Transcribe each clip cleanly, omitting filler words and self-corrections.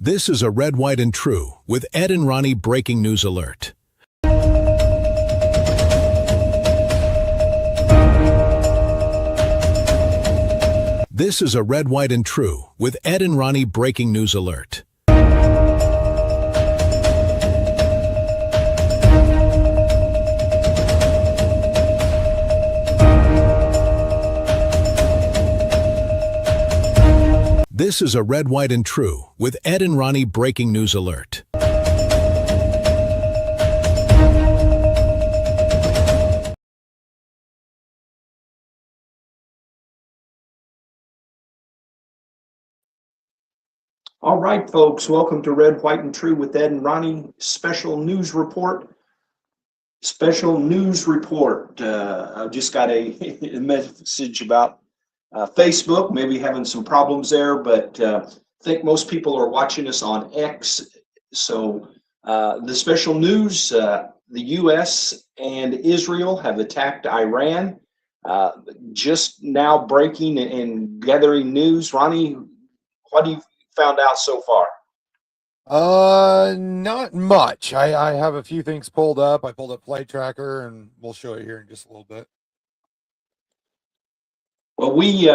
This is a Red, White, and True with Ed and Ronnie breaking news alert. This is a Red, White, and True with Ed and Ronnie breaking news alert. This is a Red, White, and True with Ed and Ronnie breaking news alert. All right, folks, welcome to Red, White, and True with Ed and Ronnie. Special news report. I just got a message about Facebook, maybe having some problems there, but I think most people are watching us on X. So the special news, the U.S. and Israel have attacked Iran. Just now breaking and gathering news. Ronnie, what do you found out so far? Not much. I have a few things pulled up. I pulled up Flight Tracker, and we'll show it here in just a little bit. Well, we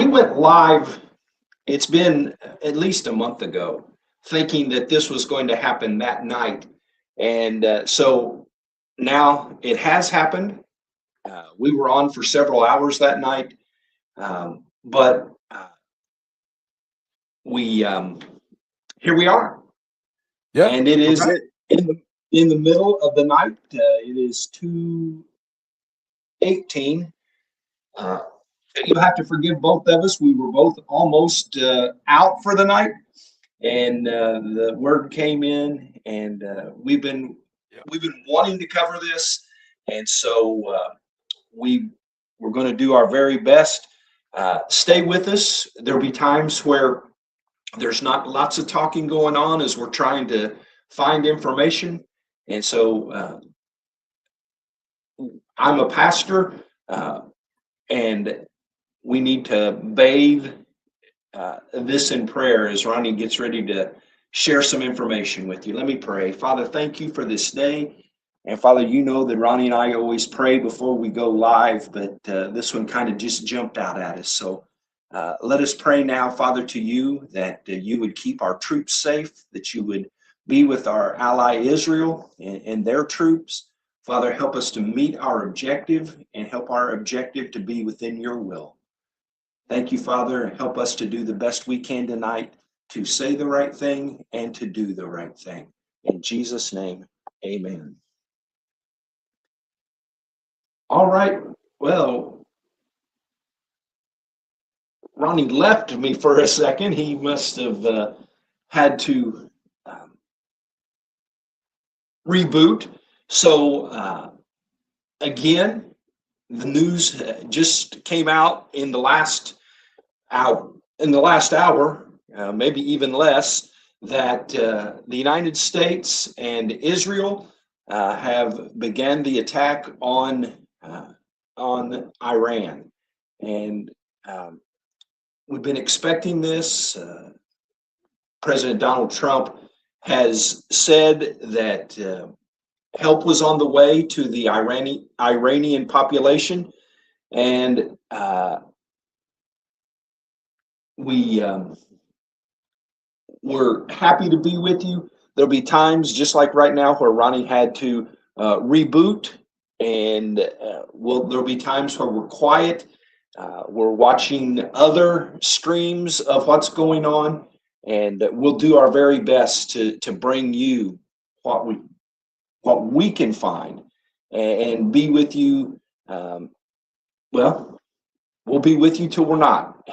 went live. It's been at least a month ago, thinking that this was going to happen that night, and so now it has happened. We were on for several hours that night, but we here we are. Yeah, and it is okay. in the middle of the night. It is 2:18. You have to forgive both of us. We were both almost out for the night, and the word came in, and we've been wanting to cover this, and so we're going to do our very best. Stay with us. There'll be times where there's not lots of talking going on as we're trying to find information, and so I'm a pastor, and we need to bathe this in prayer as Ronnie gets ready to share some information with you. Let me pray. Father, thank you for this day. And Father, you know that Ronnie and I always pray before we go live, but this one kind of just jumped out at us. So let us pray now, Father, to you that you would keep our troops safe, that you would be with our ally Israel and their troops. Father, help us to meet our objective and help our objective to be within your will. Thank you, Father. Help us to do the best we can tonight, to say the right thing and to do the right thing. In Jesus' name, amen. All right. Well, Ronnie left me for a second. He must have had to reboot. So again, the news just came out in the last hour, maybe even less, that the United States and Israel have began the attack on Iran, and we've been expecting this. President Donald Trump has said that help was on the way to the Iranian population, and we're happy to be with you. There'll be times, just like right now, where Ronnie had to reboot, and there'll be times where we're quiet. We're watching other streams of what's going on, and we'll do our very best to bring you what we can find and be with you. Well, we'll be with you till we're not.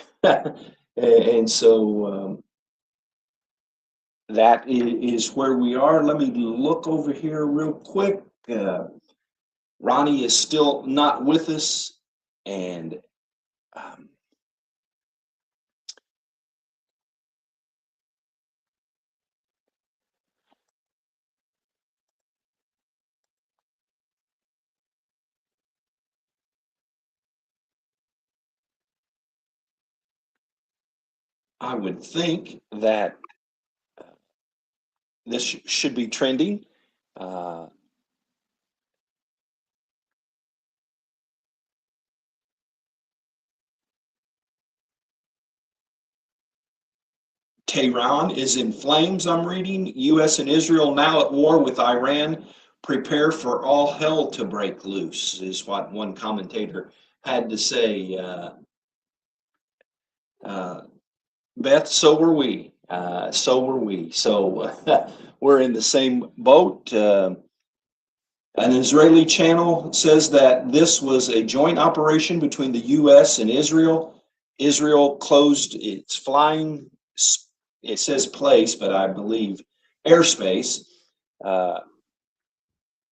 And so that is where we are. Let me look over here real quick. Ronnie is still not with us, and I would think that this should be trending. Tehran is in flames, I'm reading. U.S. and Israel now at war with Iran. Prepare for all hell to break loose, is what one commentator had to say. Beth, so were we. So we're in the same boat. An Israeli channel says that this was a joint operation between the U.S. and Israel. Israel closed its flying, it says place, but I believe airspace.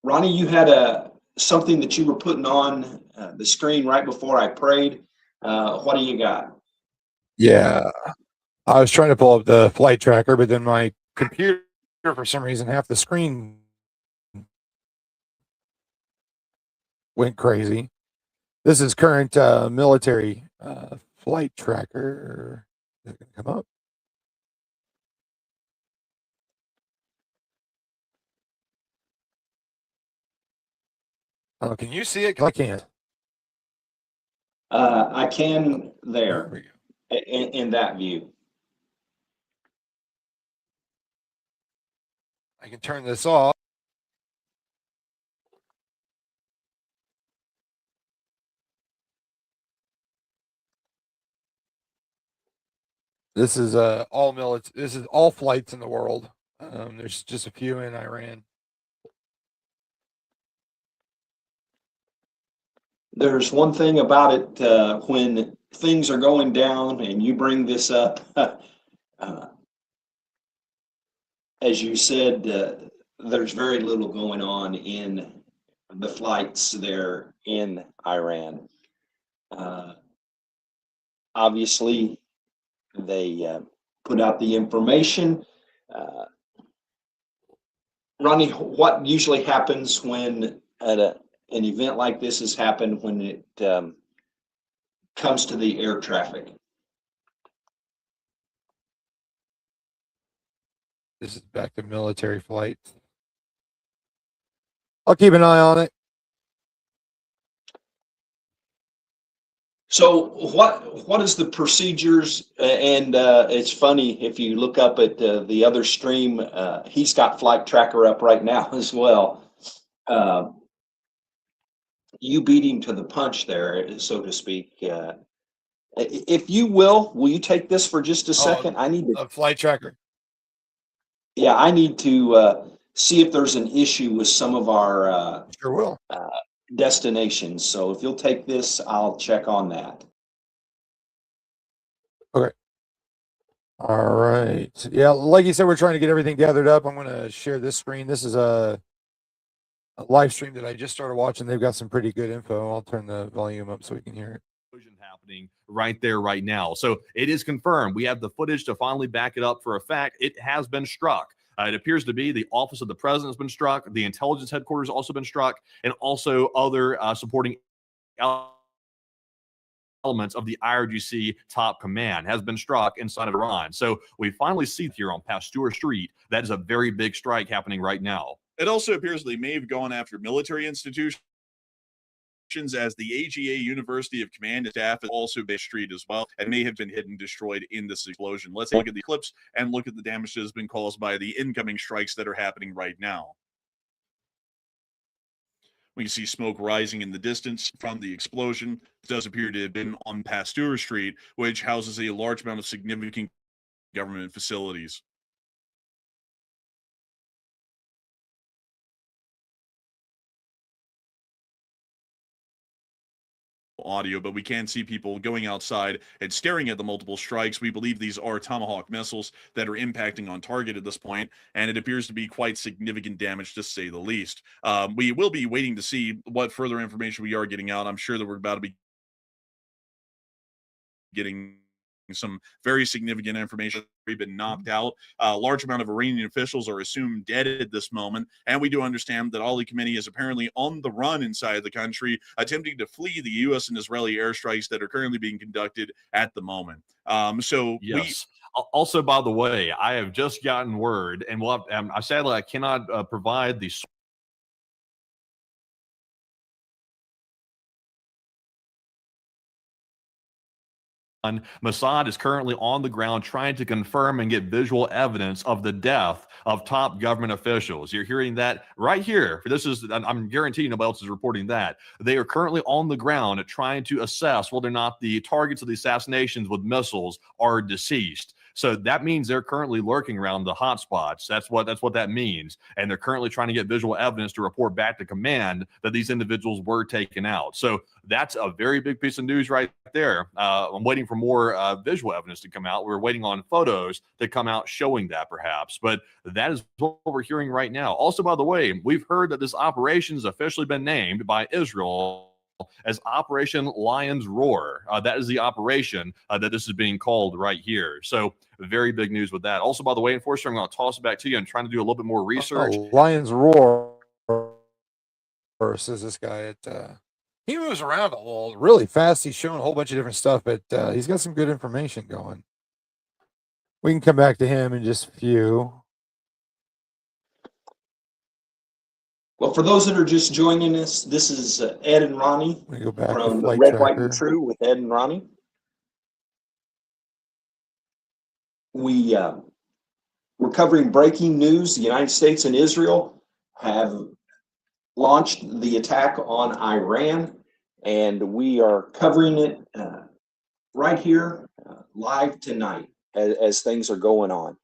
Ronnie, you had something that you were putting on the screen right before I prayed. What do you got? Yeah. I was trying to pull up the flight tracker, but then my computer, for some reason, half the screen went crazy. This is current military flight tracker. Is it going to come up? Oh, can you see it? 'Cause I can't. I can there we go. in that view. I can turn this off. This is all military. This is all flights in the world. There's just a few in Iran. There's one thing about it when things are going down and you bring this up. As you said, there's very little going on in the flights there in Iran. Obviously, they put out the information. Ronnie, what usually happens when an event like this has happened when it comes to the air traffic? This is back to military flights. I'll keep an eye on it. So what is the procedures? And it's funny, if you look up at the other stream, he's got Flight Tracker up right now as well. You beat him to the punch there, so to speak. If you will you take this for just a second? I need to. Flight Tracker. Yeah, I need to see if there's an issue with some of our Sure will. Destinations. So if you'll take this, I'll check on that. Okay. All right. Yeah, like you said, we're trying to get everything gathered up. I'm going to share this screen. This is a live stream that I just started watching. They've got some pretty good info. I'll turn the volume up so we can hear it. Happening right there, right now. So it is confirmed. We have the footage to finally back it up for a fact. It has been struck. It appears to be the office of the president has been struck. The intelligence headquarters also been struck, and also other supporting elements of the IRGC top command has been struck inside of Iran. So we finally see here on Pasteur Street, that is a very big strike happening right now. It also appears they may have gone after military institutions, as the AGA University of Command and Staff is also based street as well, and may have been hit and destroyed in this explosion. Let's look at the clips and look at the damage that has been caused by the incoming strikes that are happening right now. We can see smoke rising in the distance from the explosion. It does appear to have been on Pasteur Street, which houses a large amount of significant government facilities. Audio, but we can see people going outside and staring at the multiple strikes. We believe these are Tomahawk missiles that are impacting on target at this point, and it appears to be quite significant damage, to say the least. We will be waiting to see what further information we are getting out. I'm sure that we're about to be getting some very significant information. We've been knocked out. A large amount of Iranian officials are assumed dead at this moment, and we do understand that Ali Khamenei is apparently on the run inside the country, attempting to flee the U.S. and Israeli airstrikes that are currently being conducted at the moment. Yes. Also, by the way, I have just gotten word, and sadly I cannot provide the Mossad is currently on the ground trying to confirm and get visual evidence of the death of top government officials. You're hearing that right here. I'm guaranteeing nobody else is reporting that. They are currently on the ground trying to assess whether or not the targets of the assassinations with missiles are deceased. So that means they're currently lurking around the hotspots. That's what that means. And they're currently trying to get visual evidence to report back to command that these individuals were taken out. So that's a very big piece of news right there. I'm waiting for more visual evidence to come out. We're waiting on photos to come out showing that perhaps. But that is what we're hearing right now. Also, by the way, we've heard that this operation has officially been named by Israel as Operation Lion's Roar. That is the operation that this is being called right here. So very big news with that. Also, by the way, Enforcer, I'm going to toss it back to you and trying to do a little bit more research. Lion's Roar, says this guy. He moves around a little really fast. He's showing a whole bunch of different stuff, but he's got some good information going. We can come back to him in just a few. Well, for those that are just joining us, this is Ed and Ronnie We go back from to Flight Red, White, Tracker. and True with Ed and Ronnie. We're covering breaking news. The United States and Israel have launched the attack on Iran, and we are covering it right here live tonight as things are going on.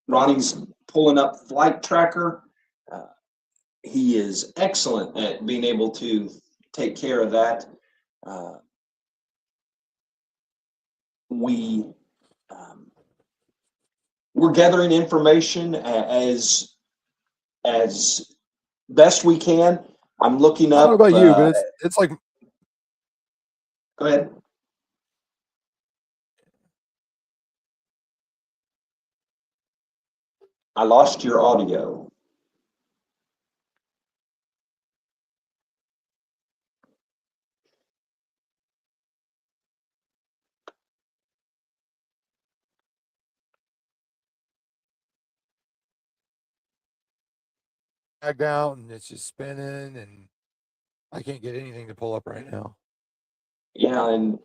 Ronnie's pulling up Flight Tracker. He is excellent at being able to take care of that. We're gathering information as best we can. I'm looking I up. don't know about you, but it's like Go ahead. I lost your audio. back down and it's just spinning, and I can't get anything to pull up right now. Yeah, and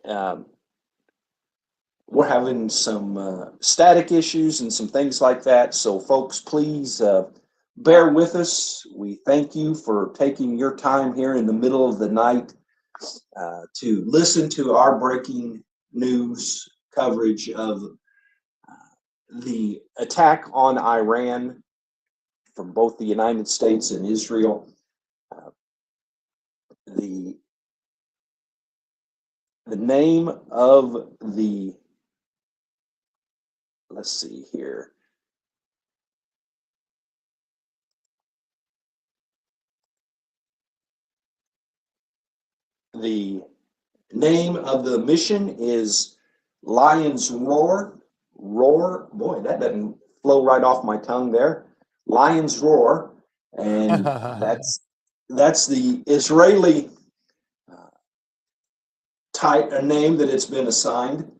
we're having some static issues and some things like that. So, folks, please bear with us. We thank you for taking your time here in the middle of the night to listen to our breaking news coverage of the attack on Iran from both the United States and Israel. The name of the, let's see here. The name of the mission is Lion's Roar. Boy, that doesn't flow right off my tongue there. Lion's Roar, and that's the Israeli name that it's been assigned.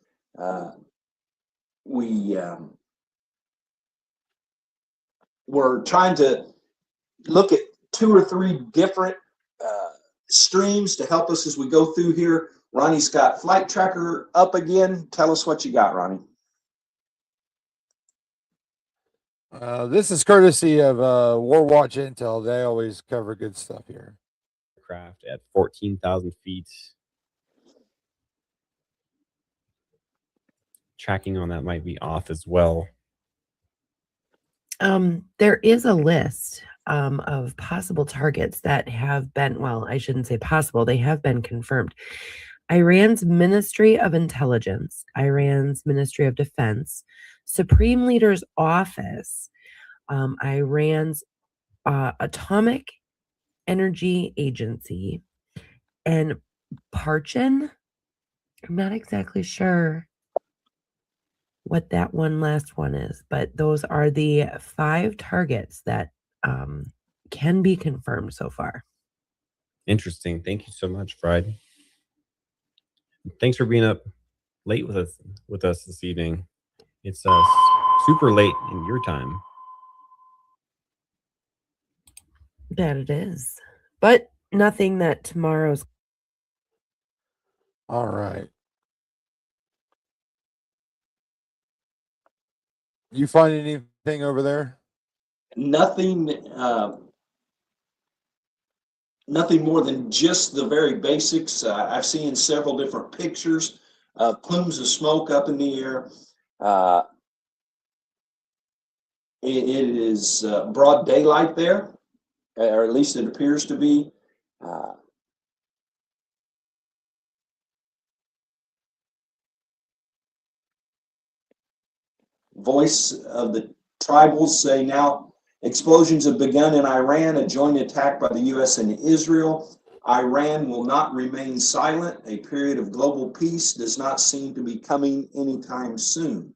We're trying to look at 2 or 3 different streams to help us as we go through here. Ronnie's got Flight Tracker up again. Tell us what you got, Ronnie. This is courtesy of War Watch Intel. They always cover good stuff here. Craft at 14,000 feet. Tracking on that might be off as well. There is a list of possible targets that have been, well, I shouldn't say possible, they have been confirmed. Iran's Ministry of Intelligence, Iran's Ministry of Defense, Supreme Leader's Office, Iran's Atomic Energy Agency, and Parchin. I'm not exactly sure what that one last one is, but those are the 5 targets that can be confirmed so far. Interesting. Thank you so much, Friday. Thanks for being up late with us this evening. It's super late in your time. That it is. But nothing that tomorrow's All right. You find anything over there? Nothing, nothing more than just the very basics. I've seen several different pictures of plumes of smoke up in the air. It is broad daylight there, or at least it appears to be. Voice of the tribals say now explosions have begun in Iran, a joint attack by the U.S. and Israel. Iran will not remain silent. A period of global peace does not seem to be coming anytime soon.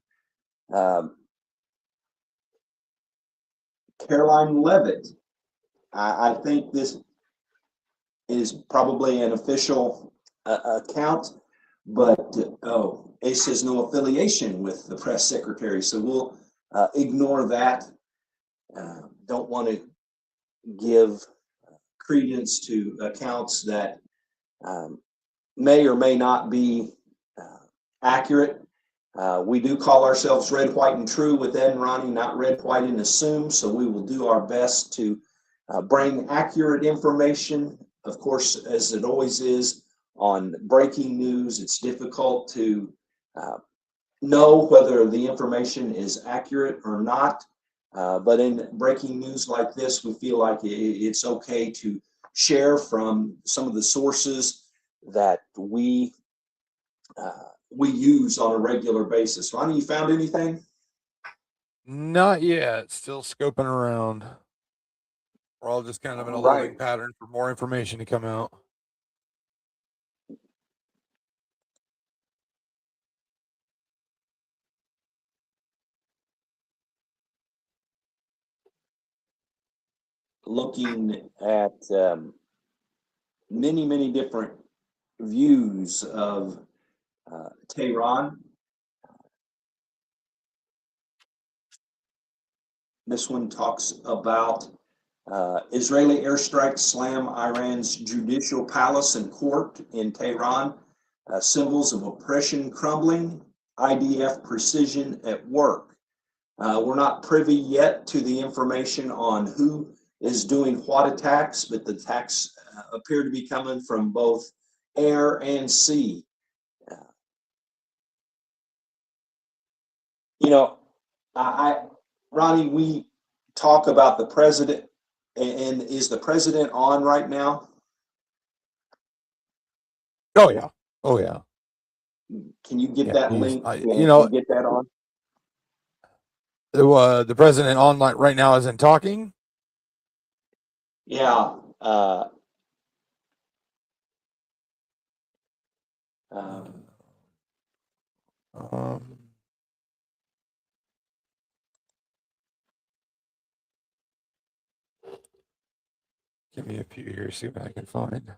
Caroline Levitt, I think this is probably an official account, but it says no affiliation with the press secretary, so we'll ignore that. Don't want to give credence to accounts that may or may not be accurate. We do call ourselves Red, White, and True with Ed and Ronnie, not Red, White, and Assume, so we will do our best to bring accurate information. Of course, as it always is on breaking news, it's difficult to know whether the information is accurate or not. But in breaking news like this, we feel like it's okay to share from some of the sources that we use on a regular basis. Ronnie, you found anything? Not yet. Still scoping around. We're all just kind of in a holding Right. pattern for more information to come out. Looking at many different views of Tehran. This one talks about Israeli airstrikes slam Iran's judicial palace and court in Tehran. Symbols of oppression crumbling. IDF precision at work. We're not privy yet to the information on who is doing what attacks, but the attacks appear to be coming from both air and sea. You know, Ronnie, we talk about the president, and is the president on right now? Oh yeah. Oh yeah. Can you get Yeah, that he's- link? Can you know- you get that on? The president online right now isn't talking. Yeah. Give me a few here, see what I can find.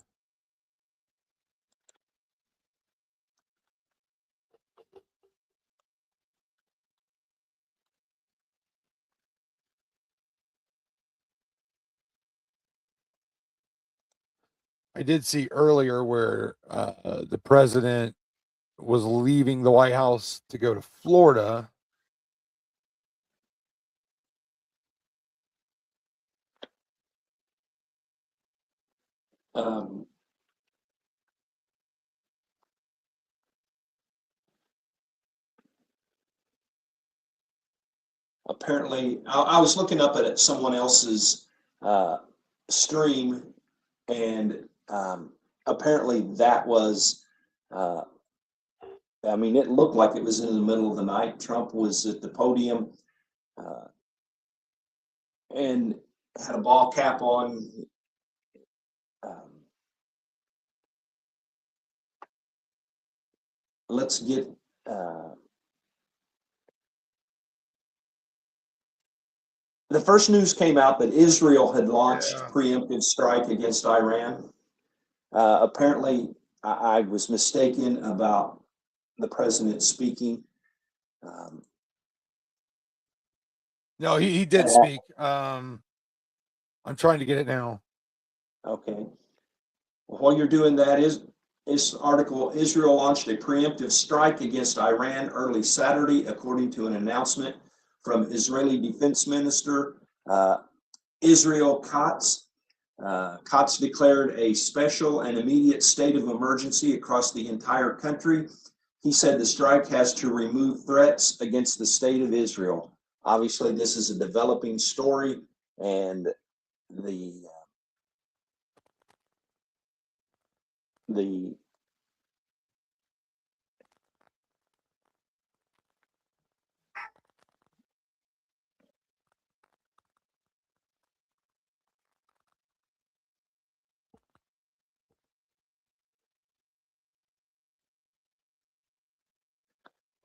I did see earlier where the president was leaving the White House to go to Florida. Apparently, I was looking up at someone else's stream, and apparently that was, I mean, it looked like it was in the middle of the night. Trump was at the podium and had a ball cap on. Let's get the first news came out that Israel had launched preemptive strike against Iran. Apparently, I was mistaken about the president speaking. Um, No, he did speak. I'm trying to get it now. okay. Well, while you're doing that, is this article, Israel launched a preemptive strike against Iran early Saturday, according to an announcement from Israeli Defense Minister Israel Katz. Katz declared a special and immediate state of emergency across the entire country. He said the strike has to remove threats against the state of Israel. Obviously, this is a developing story, and the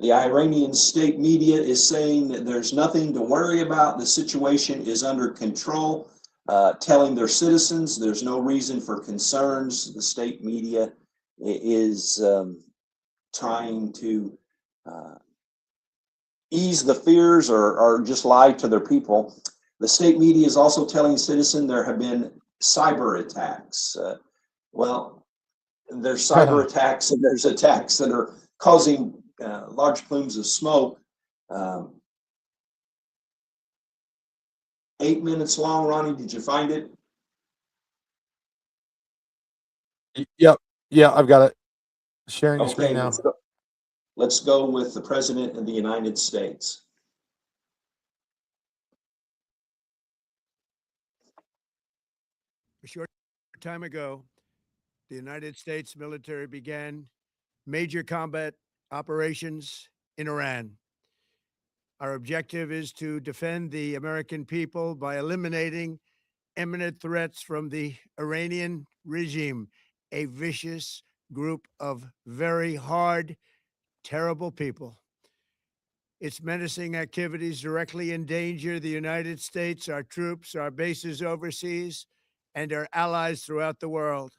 The Iranian state media is saying that there's nothing to worry about. The situation is under control, telling their citizens there's no reason for concerns. The state media is trying to ease the fears or just lie to their people. The state media is also telling citizens there have been cyber attacks. Well, there's cyber attacks and there's attacks that are causing large plumes of smoke. 8 minutes long, Ronnie, did you find it? Yep. Yeah, I've got it. Sharing the screen Okay, now. let's go with the President of the United States. A short time ago, the United States military began major combat operations in Iran. Our objective is to defend the American people by eliminating imminent threats from the Iranian regime, a vicious group of very hard, terrible people. Its menacing activities directly endanger the United States, our troops, our bases overseas, and our allies throughout the world.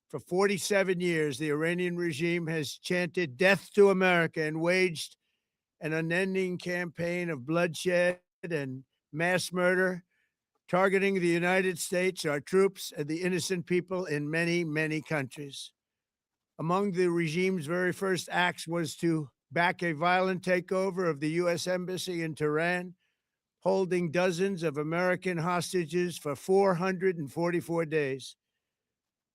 For 47 years, the Iranian regime has chanted death to America and waged an unending campaign of bloodshed and mass murder, targeting the United States, our troops, and the innocent people in many, many countries. Among the regime's very first acts was to back a violent takeover of the U.S. Embassy in Tehran, holding dozens of American hostages for 444 days.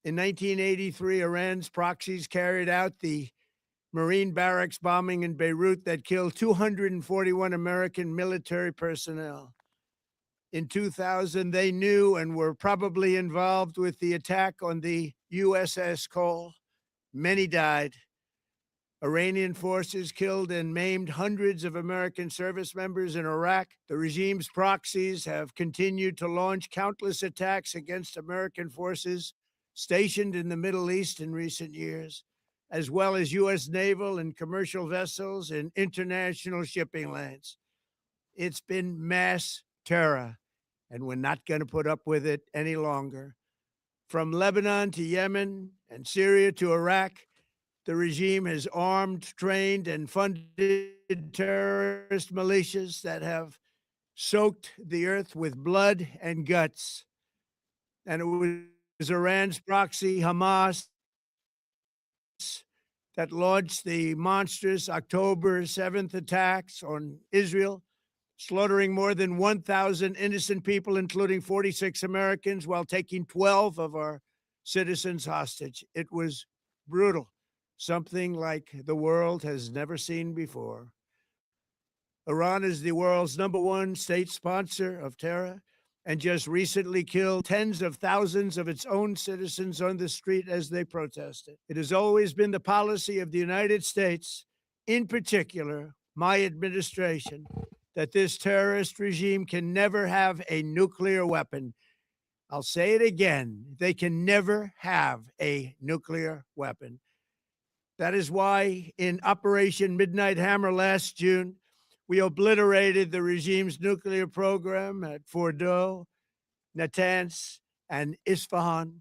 In 1983, Iran's proxies carried out the Marine barracks bombing in Beirut that killed 241 American military personnel. In 2000, they knew and were probably involved with the attack on the USS Cole. Many died. Iranian forces killed and maimed hundreds of American service members in Iraq. The regime's proxies have continued to launch countless attacks against American forces stationed in the Middle East in recent years, as well as U.S. naval and commercial vessels and international shipping lanes. It's been mass terror, and we're not going to put up with it any longer. From Lebanon to Yemen and Syria to Iraq, the regime has armed, trained, and funded terrorist militias that have soaked the earth with blood and guts. And it was Iran's proxy, Hamas, that launched the monstrous October 7th attacks on Israel, slaughtering more than 1,000 innocent people, including 46 Americans, while taking 12 of our citizens hostage. It was brutal, something like the world has never seen before. Iran is the world's #1 state sponsor of terror and just recently killed tens of thousands of its own citizens on the street as they protested. It has always been the policy of the United States, in particular, my administration, that this terrorist regime can never have a nuclear weapon. I'll say it again. They can never have a nuclear weapon. That is why in Operation Midnight Hammer last June, we obliterated the regime's nuclear program at Fordow, Natanz, and Isfahan.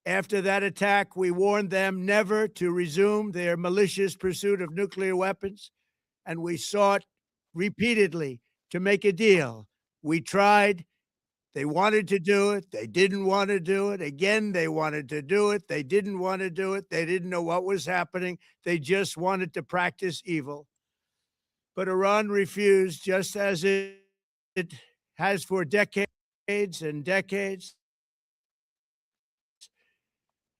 After that attack, we warned them never to resume their malicious pursuit of nuclear weapons, and we sought repeatedly to make a deal. We tried. They wanted to do it. They didn't want to do it. Again, they wanted to do it. They didn't want to do it. They didn't know what was happening. They just wanted to practice evil. But Iran refused, just as it has for decades and decades.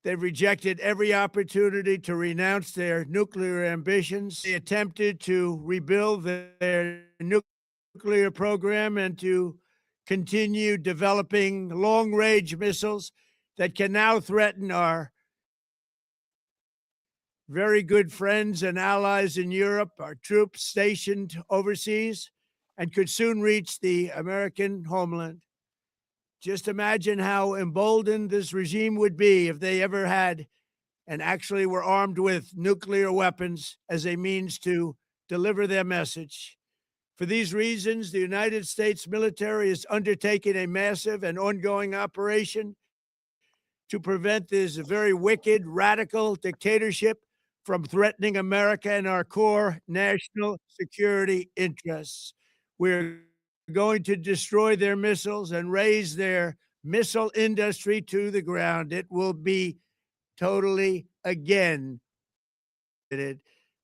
They've rejected every opportunity to renounce their nuclear ambitions. They attempted to rebuild their nuclear program and to continue developing long-range missiles that can now threaten our very good friends and allies in Europe, our troops stationed overseas, and could soon reach the American homeland. Just imagine how emboldened this regime would be if they ever had and actually were armed with nuclear weapons as a means to deliver their message. For these reasons, the United States military is undertaking a massive and ongoing operation to prevent this very wicked, radical dictatorship from threatening America and our core national security interests. We're going to destroy their missiles and raise their missile industry to the ground. It will be totally again.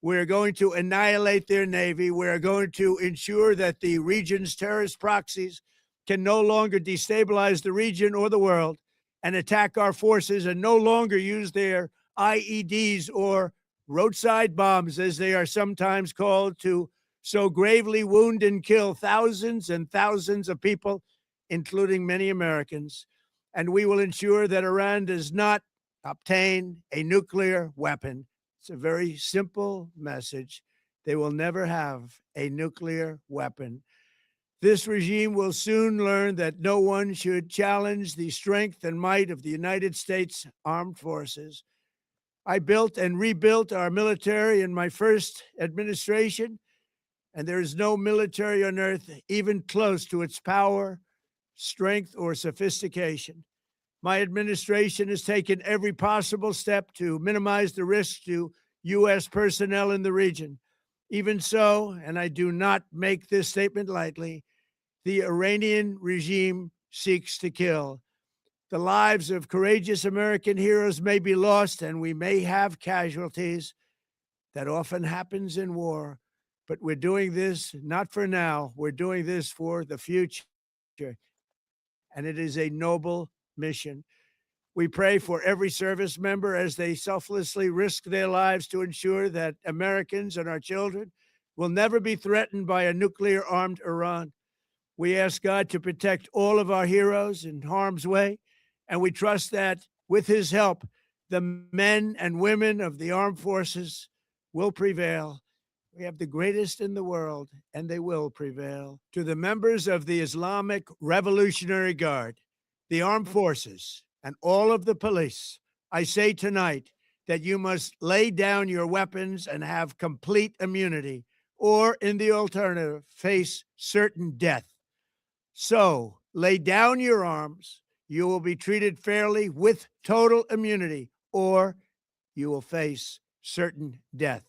We're going to annihilate their navy. We're going to ensure that the region's terrorist proxies can no longer destabilize the region or the world and attack our forces and no longer use their IEDs or roadside bombs, as they are sometimes called, to so gravely wound and kill thousands and thousands of people, including many Americans. And we will ensure that Iran does not obtain a nuclear weapon. It's a very simple message. They will never have a nuclear weapon. This regime will soon learn that no one should challenge the strength and might of the United States Armed Forces. I built and rebuilt our military in my first administration, and there is no military on earth even close to its power, strength, or sophistication. My administration has taken every possible step to minimize the risk to U.S. personnel in the region. Even so, and I do not make this statement lightly, the Iranian regime seeks to kill. The lives of courageous American heroes may be lost, and we may have casualties. That often happens in war. But we're doing this not for now. We're doing this for the future. And it is a noble mission. We pray for every service member as they selflessly risk their lives to ensure that Americans and our children will never be threatened by a nuclear-armed Iran. We ask God to protect all of our heroes in harm's way, and we trust that with his help, the men and women of the armed forces will prevail. We have the greatest in the world, and they will prevail. To the members of the Islamic Revolutionary Guard, the armed forces, and all of the police, I say tonight that you must lay down your weapons and have complete immunity, or in the alternative, face certain death. So lay down your arms. You will be treated fairly with total immunity, or you will face certain death.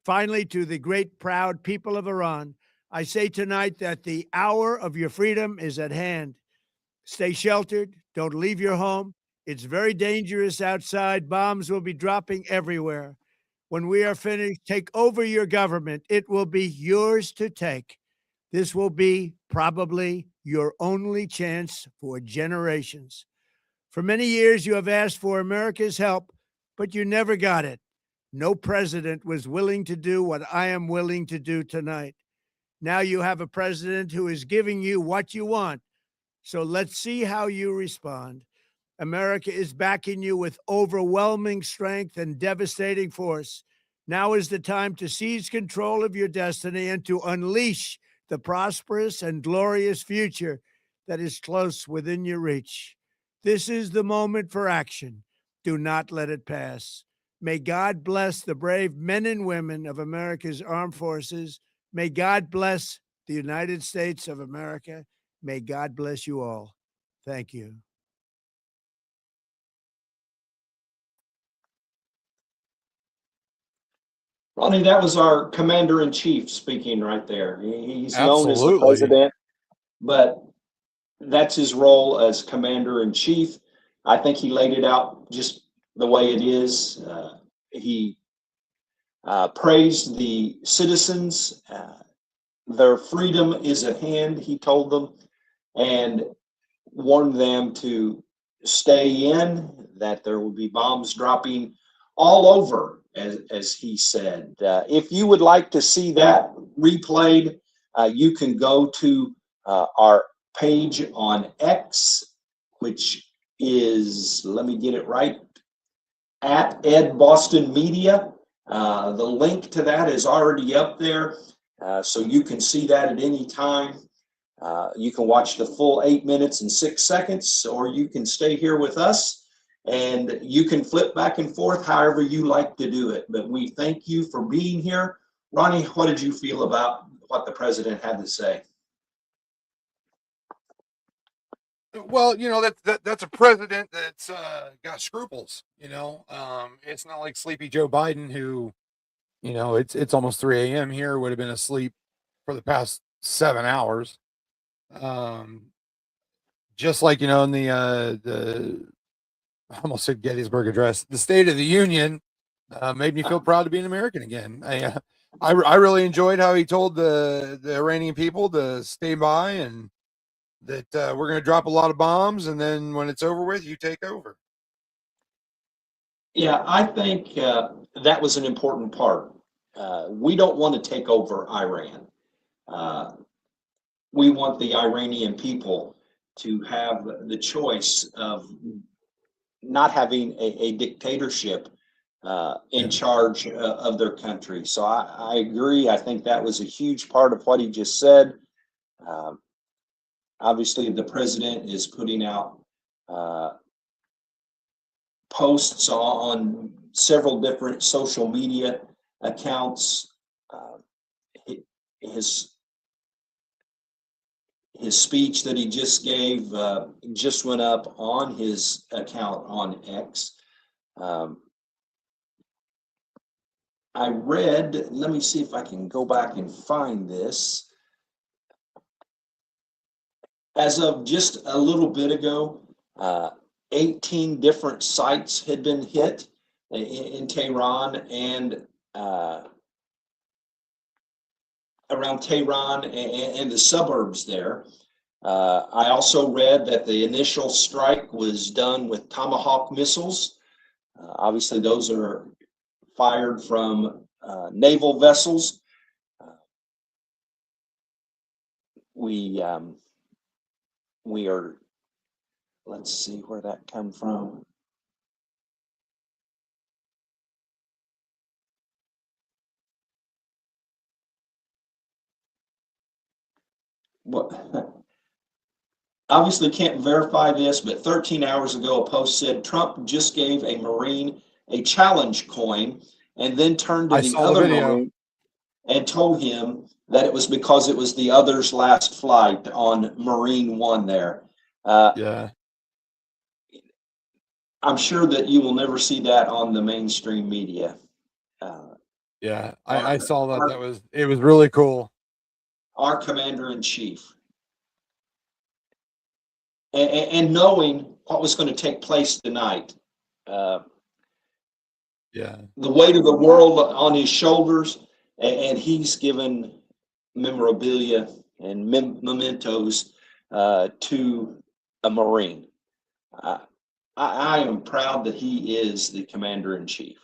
Finally, to the great, proud people of Iran, I say tonight that the hour of your freedom is at hand. Stay sheltered. Don't leave your home. It's very dangerous outside. Bombs will be dropping everywhere. When we are finished, take over your government. It will be yours to take. This will be probably your only chance for generations. For many years, you have asked for America's help, but you never got it. No president was willing to do what I am willing to do tonight. Now you have a president who is giving you what you want. So let's see how you respond. America is backing you with overwhelming strength and devastating force. Now is the time to seize control of your destiny and to unleash the prosperous and glorious future that is close within your reach. This is the moment for action. Do not let it pass. May God bless the brave men and women of America's armed forces. May God bless the United States of America. May God bless you all. Thank you. Ronnie, that was our commander in chief speaking right there. He's known as the Absolutely. president, but that's his role as commander in chief. I think he laid it out just the way it is. He praised the citizens. Their freedom is at hand, he told them, and warned them to stay in, that there will be bombs dropping all over, as he said. If you would like to see that replayed, you can go to our page on X, which is, let me get it right, at Ed Boston Media. The link to that is already up there, so you can see that at any time. You can watch the full 8 minutes and 6 seconds, or you can stay here with us, and you can flip back and forth however you like to do it. But we thank you for being here. Ronnie, what did you feel about what the president had to say? Well, that's a president that's got scruples. It's not like Sleepy Joe Biden, who, it's almost 3 a.m. here, would have been asleep for the past 7 hours. Just like, in the I almost said Gettysburg Address, the State of the Union made me feel proud to be an American again. I really enjoyed how he told the Iranian people to stay by, and that we're going to drop a lot of bombs, and then when it's over with, you take over. Yeah, I think that was an important part. We don't want to take over Iran. We want the Iranian people to have the choice of not having a dictatorship in charge of their country. So I agree. I think that was a huge part of what he just said. Obviously, the president is putting out posts on several different social media accounts. His speech that he just gave just went up on his account on X. I read, let me see if I can go back and find this. As of just a little bit ago, 18 different sites had been hit in Tehran and around Tehran and the suburbs there. I also read that the initial strike was done with Tomahawk missiles. Obviously, those are fired from naval vessels. We are, let's see where that come from. What? Obviously can't verify this, but 13 hours ago, a post said Trump just gave a Marine a challenge coin and then turned to the other Marine and told him that it was because it was the other's last flight on Marine One there. Yeah. I'm sure that you will never see that on the mainstream media. Yeah, I saw that. It was really cool. Our commander-in-chief. And knowing what was going to take place tonight. Yeah. The weight of the world on his shoulders, and he's given memorabilia and mementos to a Marine. I am proud that he is the commander-in-chief.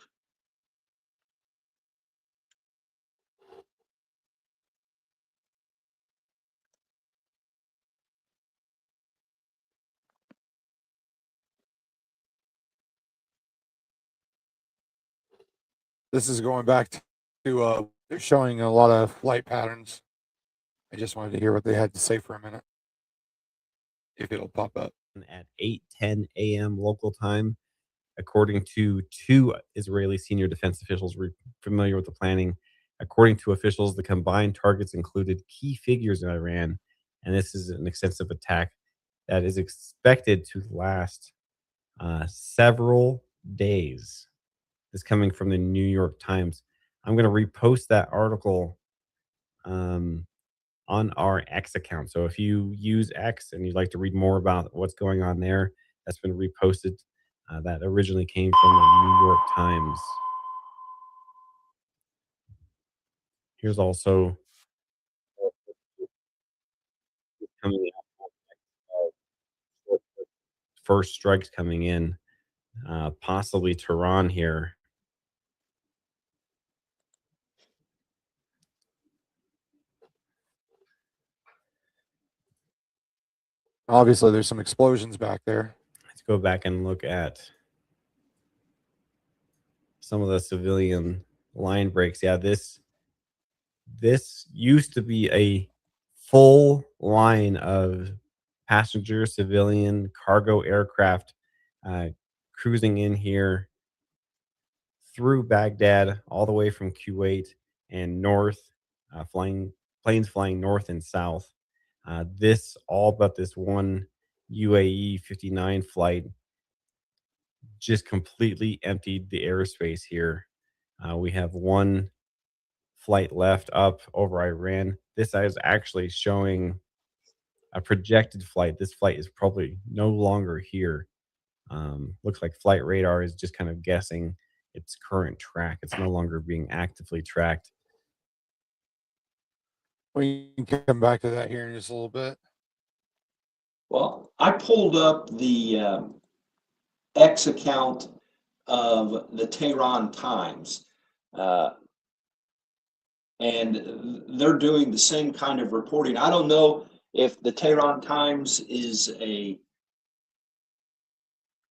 This is going back to they're showing a lot of flight patterns. I just wanted to hear what they had to say for a minute, if it'll pop up. At 8:10 a.m. local time, according to two Israeli senior defense officials familiar with the planning. According to officials, the combined targets included key figures in Iran, and this is an extensive attack that is expected to last several days. This coming from the New York Times. I'm going to repost that article on our X account. So if you use X and you'd like to read more about what's going on there, that's been reposted. That originally came from the New York Times. Here's also coming out, first strikes coming in, possibly Tehran here. Obviously, there's some explosions back there. Let's go back and look at some of the civilian line breaks. Yeah, this used to be a full line of passenger, civilian, cargo aircraft cruising in here through Baghdad, all the way from Kuwait and north, planes flying north and south. This all but this one UAE 59 flight just completely emptied the airspace here. We have one flight left up over Iran. This is actually showing a projected flight. This flight is probably no longer here. Looks like flight radar is just kind of guessing its current track. It's no longer being actively tracked. We can come back to that here in just a little bit. Well, I pulled up the X account of the Tehran Times, and they're doing the same kind of reporting. I don't know if the Tehran Times is an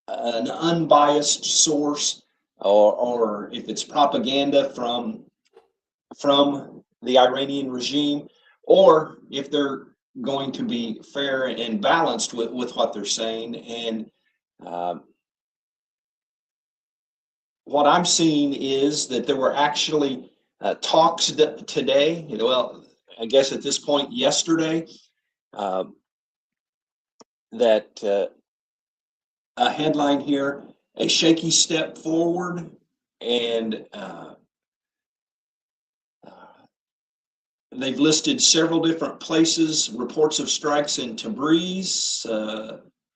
unbiased source or if it's propaganda from the Iranian regime, or if they're going to be fair and balanced with what they're saying. And what I'm seeing is that there were actually talks today, well, I guess at this point yesterday, that a headline here, a shaky step forward, and they've listed several different places, reports of strikes in Tabriz,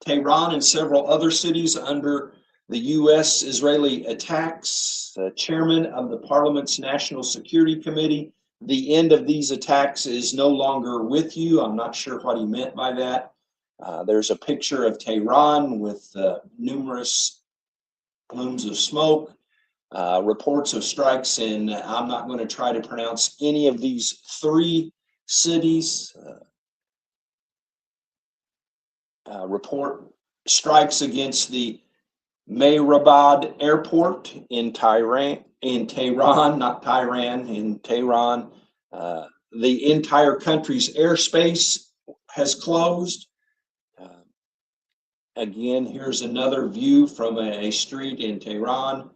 Tehran, and several other cities under the U.S.-Israeli attacks. The chairman of the Parliament's National Security Committee, the end of these attacks is no longer with you. I'm not sure what he meant by that. There's a picture of Tehran with numerous plumes of smoke. Reports of strikes in, I'm not going to try to pronounce any of these three cities. Report strikes against the Mehrabad Airport in Tehran, in Tehran. The entire country's airspace has closed. Again, here's another view from a street in Tehran.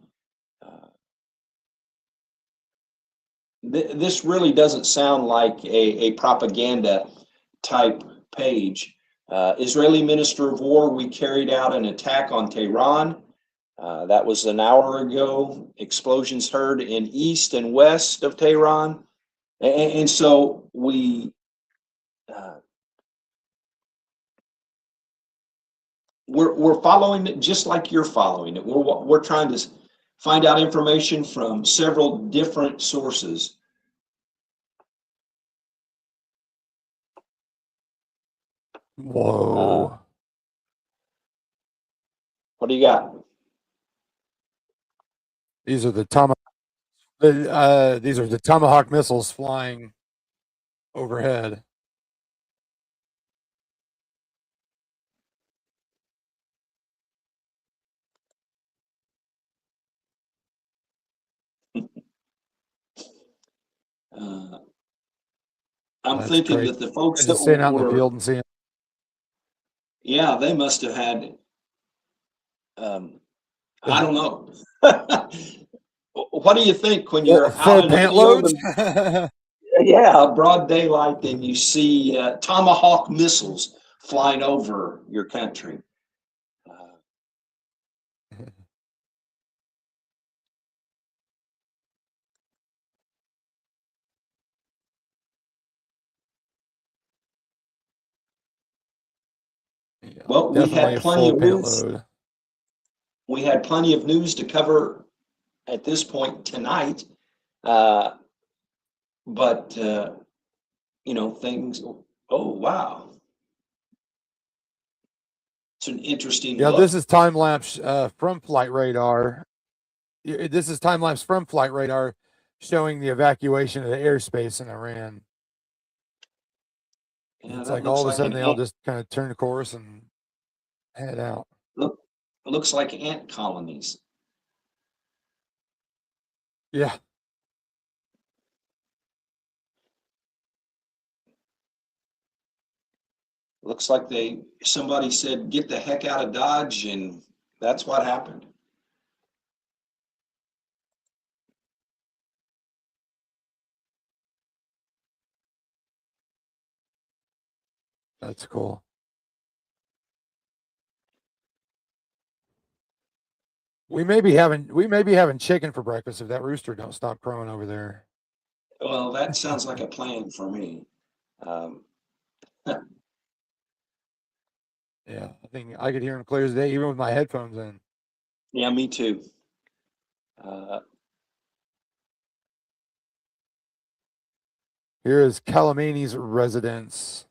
This really doesn't sound like a propaganda type page. Israeli Minister of War, we carried out an attack on Tehran. That was an hour ago. Explosions heard in east and west of Tehran. And so we're following it just like you're following it. We're trying to find out information from several different sources. Whoa. What do you got? These are the Tomahawk missiles flying overhead. I'm That's thinking crazy. that the folks Just that staying out in the were, field and seeing. yeah, they must have had, I don't know. What do you think when you're out Full in the pant field loads. and, yeah, broad daylight, and you see Tomahawk missiles flying over your country? Yeah, Well, we definitely had a plenty full of news. payload. We had plenty of news to cover at this point tonight. But things. Oh, wow. It's an interesting Yeah, this look. is time lapse from flight radar. This is time lapse from flight radar showing the evacuation of the airspace in Iran. Yeah, It's that like all looks of a like sudden an they all ant. just kind of turn the course and head out. Look, it looks like ant colonies. Yeah. Looks like somebody said, "Get the heck out of Dodge," and that's what happened. That's cool. We may be having chicken for breakfast if that rooster don't stop crowing over there. Well, that sounds like a plan for me. Um, Yeah, I think I could hear him clear as day even with my headphones in. yeah, me too. Here is Calamani's residence.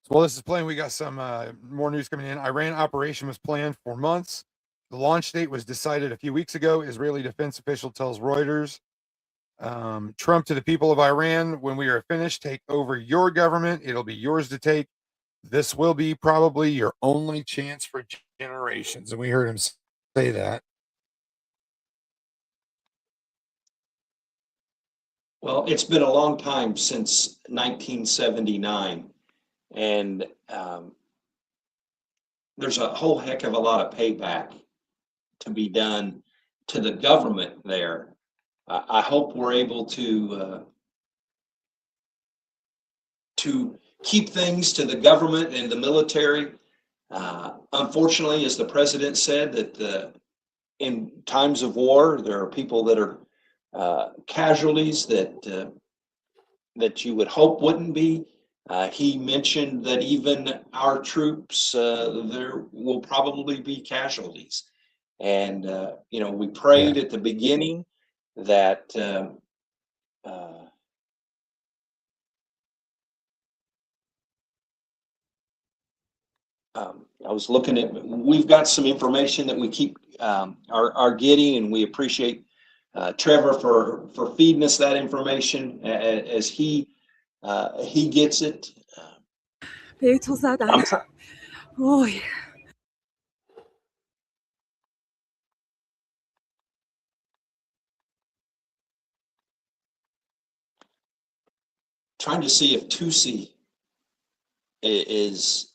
Well, this is playing. We got some more news coming in. Iran operation was planned for months. The launch date was decided a few weeks ago. Israeli defense official tells Reuters. Trump to the people of Iran, when we are finished, take over your government. It'll be yours to take. This will be probably your only chance for generations. And we heard him say that. Well, it's been a long time since 1979, and there's a whole heck of a lot of payback to be done to the government there. I hope we're able to keep things to the government and the military. Unfortunately, as the president said, that in times of war, there are people that are casualties that you would hope wouldn't be. He mentioned that even our troops, there will probably be casualties. And, we prayed at the beginning that I was looking at, we've got some information that we keep are getting, and we appreciate Trevor for feeding us that information as he gets it. I'm trying to see if Tusi is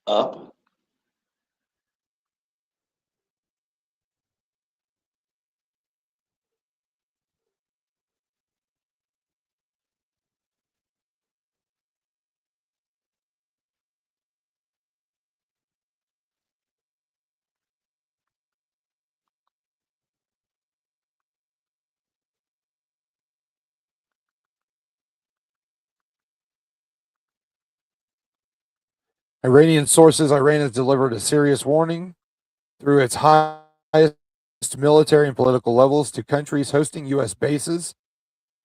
up. Iranian sources, Iran has delivered a serious warning through its highest military and political levels to countries hosting U.S. bases,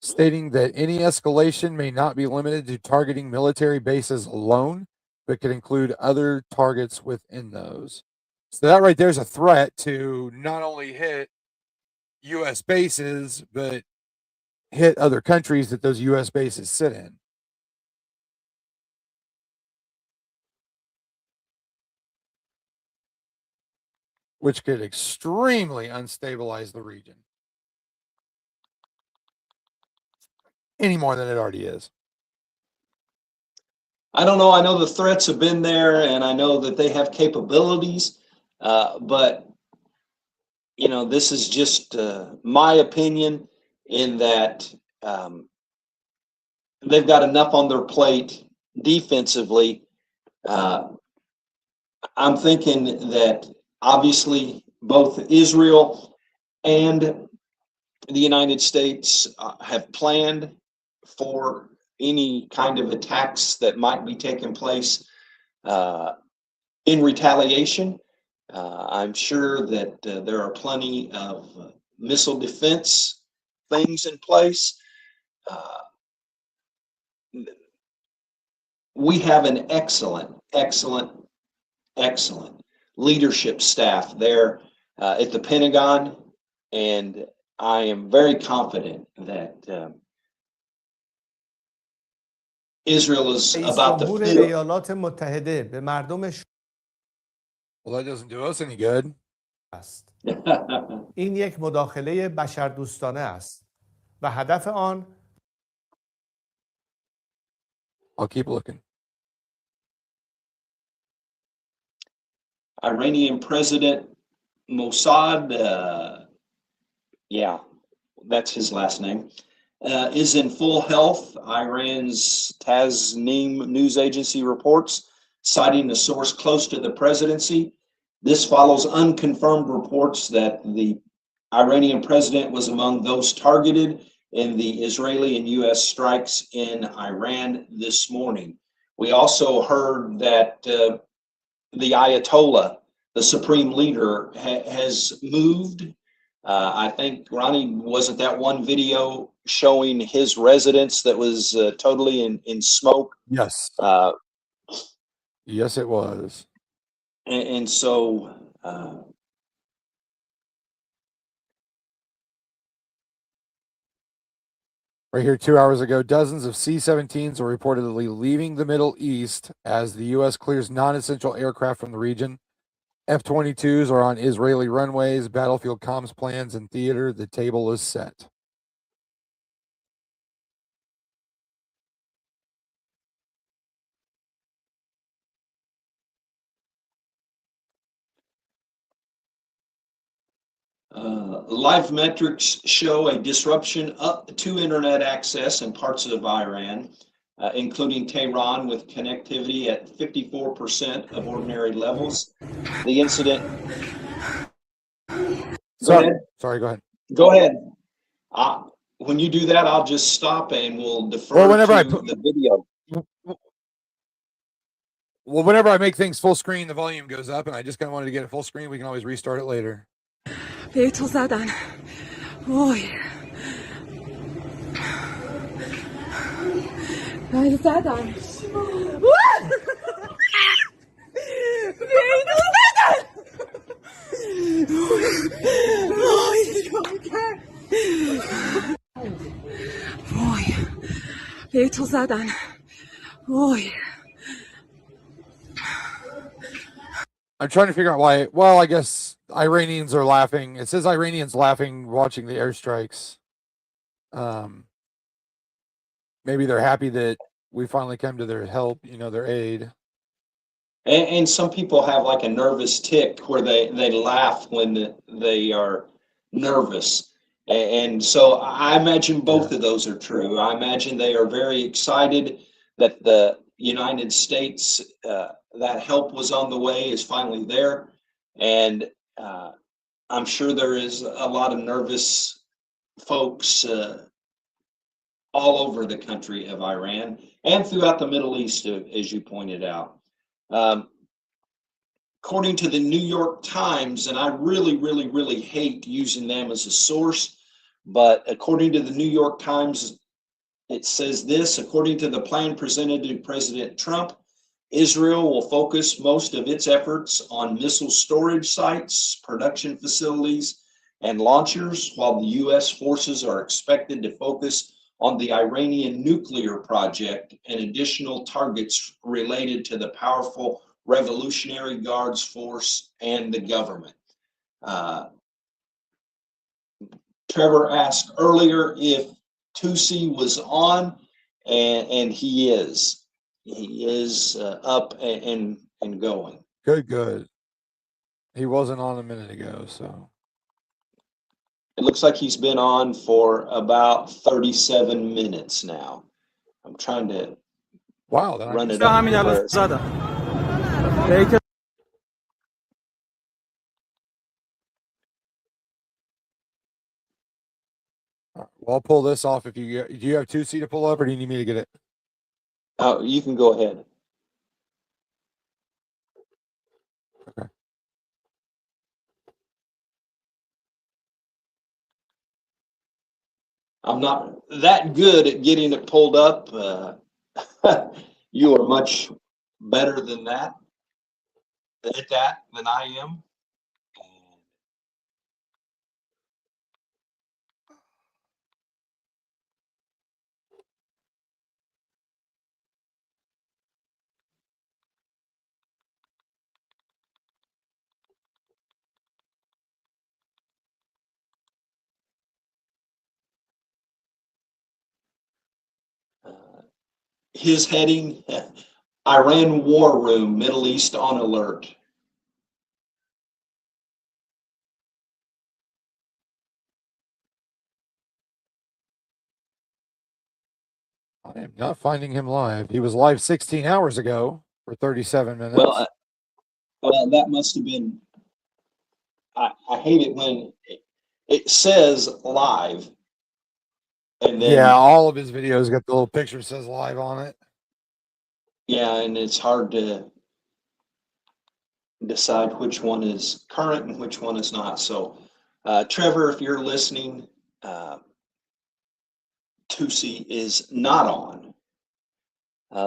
stating that any escalation may not be limited to targeting military bases alone, but could include other targets within those. So that right there is a threat to not only hit U.S. bases, but hit other countries that those U.S. bases sit in. Which could extremely unstabilize the region. any more than it already is. I don't know. I know the threats have been there, and I know that they have capabilities, but this is just my opinion in that they've got enough on their plate defensively. I'm thinking that obviously both Israel and the United States have planned for any kind of attacks that might be taking place in retaliation. I'm sure that there are plenty of missile defense things in place. We have an excellent leadership staff there at the Pentagon, and I am very confident that Israel is رئیس about to جمهور feel. ایالات متحده به مردم Well, that doesn't do us any good. است. این یک مداخله بشردوستانه است و هدف آن I'll keep looking. Iranian President Mossad, yeah, that's his last name, is in full health. Iran's Tasnim news agency reports, citing a source close to the presidency. This follows unconfirmed reports that the Iranian president was among those targeted in the Israeli and U.S. strikes in Iran this morning. We also heard that the Ayatollah, the supreme leader, has moved. I think, Ronnie, wasn't that one video showing his residence that was totally in smoke? Yes. Yes, it was. And so Right here, 2 hours ago, dozens of C-17s are reportedly leaving the Middle East as the U.S. clears non-essential aircraft from the region. F-22s are on Israeli runways, battlefield comms plans, and theater. The table is set. live metrics show a disruption up to internet access in parts of Iran, including Tehran, with connectivity at 54% of ordinary levels. The incident. Sorry, go ahead. Go ahead. When you do that, I'll just stop and we'll defer Well, whenever to the video. Well, whenever I make things full screen, the volume goes up, and I just kind of wanted to get it full screen. We can always restart it later. به تو زدن وای وای زدن به تو زدن وای نگاه کرد وای به تو زدن وای I'm trying to figure out why. Well, I guess Iranians are laughing. It says Iranians laughing watching the airstrikes. Maybe they're happy that we finally come to their help, their aid. And some people have like a nervous tick where they laugh when they are nervous. And so I imagine both of those are true. I imagine they are very excited that the United States, that help was on the way, is finally there. And I'm sure there is a lot of nervous folks all over the country of Iran and throughout the Middle East, as you pointed out. According to the New York Times, and I really hate using them as a source, but according to the New York Times, it says this: according to the plan presented to President Trump, Israel will focus most of its efforts on missile storage sites, production facilities, and launchers, while the U.S. forces are expected to focus on the Iranian nuclear project and additional targets related to the powerful Revolutionary Guards Force and the government. Trevor asked earlier if Tusi was on, and he is up and going. Good. He wasn't on a minute ago, so It looks like he's been on for about 37 minutes now. I'm trying to wow. Then I run missed it up. that. Where- All right, well, I'll pull this off. If do you have 2C to pull up, or do you need me to get it? You can go ahead. Okay. I'm not that good at getting it pulled up. You are much better than that than I am. His heading, Iran War Room, Middle East on alert. I am not finding him live. He was live 16 hours ago for 37 minutes. Well, that must have been. I hate it when it says live, and then yeah, all of his videos got the little picture that says live on it. yeah, and it's hard to decide which one is current and which one is not. So, Trevor, if you're listening, Tusi is not on.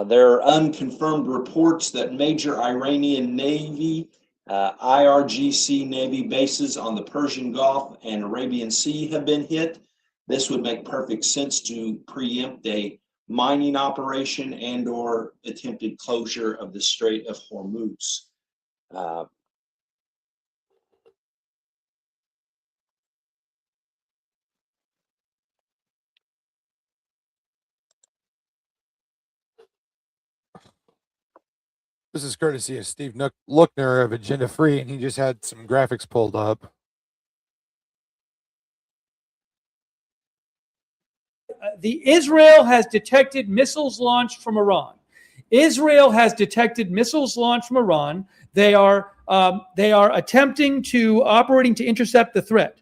There are unconfirmed reports that major Iranian Navy, IRGC Navy bases on the Persian Gulf and Arabian Sea have been hit. This would make perfect sense to preempt a mining operation and/or attempted closure of the Strait of Hormuz. This is courtesy of Steve Lookner of Agenda Free, and he just had some graphics pulled up. Israel has detected missiles launched from Iran. Israel has detected missiles launched from Iran. They are attempting to operating to intercept the threat.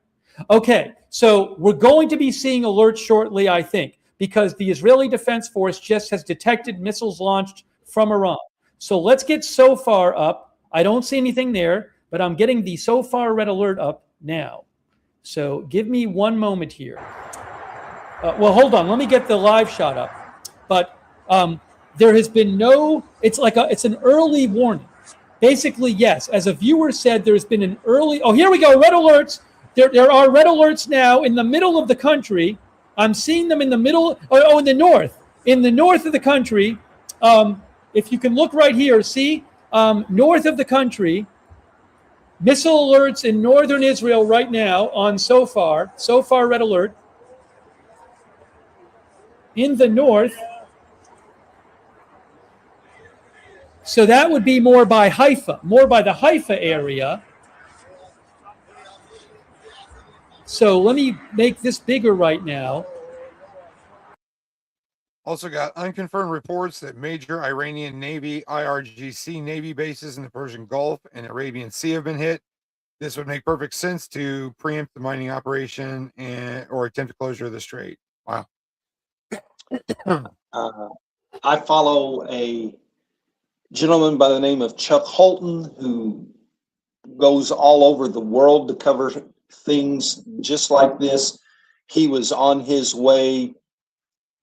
Okay, so we're going to be seeing alerts shortly, I think, because the Israeli Defense Force just has detected missiles launched from Iran. So let's get SOFAR up. I don't see anything there, but I'm getting the SOFAR red alert up now. So give me one moment here. Well, hold on. Let me get the live shot up. But there has been no. It's an early warning. Basically, yes. As a viewer said, there's been an early. Oh, here we go. Red alerts. There are red alerts now in the middle of the country. I'm seeing them in the middle. In the north. In the north of the country. If you can look right here, see north of the country. Missile alerts in northern Israel right now on SOFAR red alert. In the north. So that would be more by Haifa, more by the Haifa area. So let me make this bigger right now. Also got unconfirmed reports that major Iranian Navy, IRGC Navy bases in the Persian Gulf and Arabian Sea have been hit. This would make perfect sense to preempt the mining operation or attempt a closure of the strait. Wow. I follow a gentleman by the name of Chuck Holton who goes all over the world to cover things just like this. He was on his way.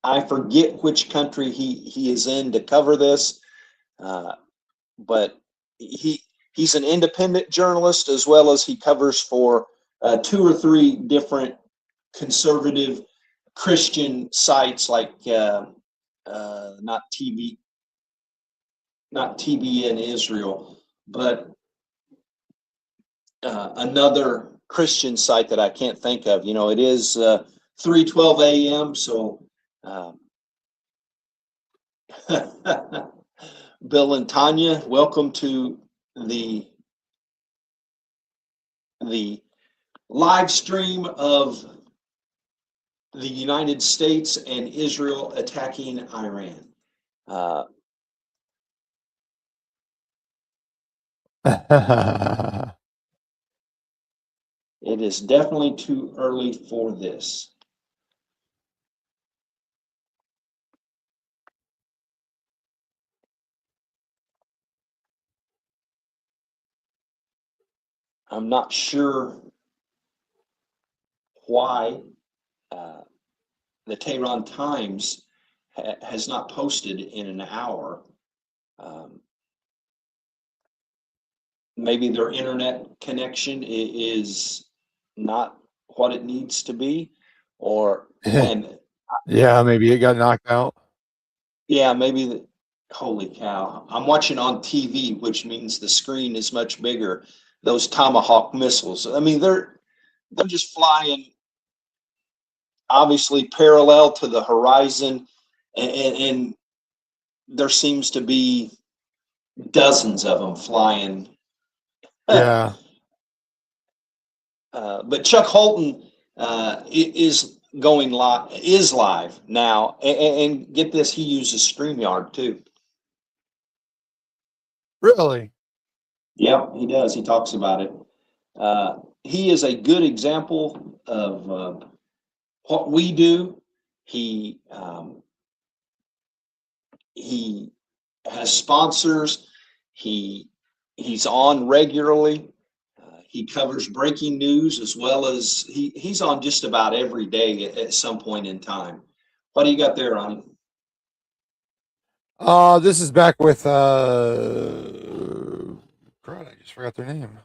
I forget which country he is in to cover this, but he's an independent journalist as well as he covers for 2 or 3 different conservative Christian sites like not TBN Israel, but another Christian site that I can't think of. You know, it is 3:12 a.m. So Bill and Tanya, welcome to the live stream of the United States and Israel attacking Iran. It is definitely too early for this. I'm not sure why the Tehran Times has not posted in an hour. Maybe their internet connection is not what it needs to be, or and Yeah, maybe it got knocked out. yeah, maybe holy cow. I'm watching on TV, which means the screen is much bigger. Those Tomahawk missiles. I mean, they're just flying obviously parallel to the horizon, and there seems to be dozens of them flying. Yeah. But Chuck Holton is going live, is live now, and get this, he uses StreamYard too. Really? Yep, he does. He talks about it. He is a good example of what we do. He has sponsors. He's on regularly. He covers breaking news as well as he's on just about every day at some point in time. What do you got there, Ronnie? This is back with crud, I just forgot their name.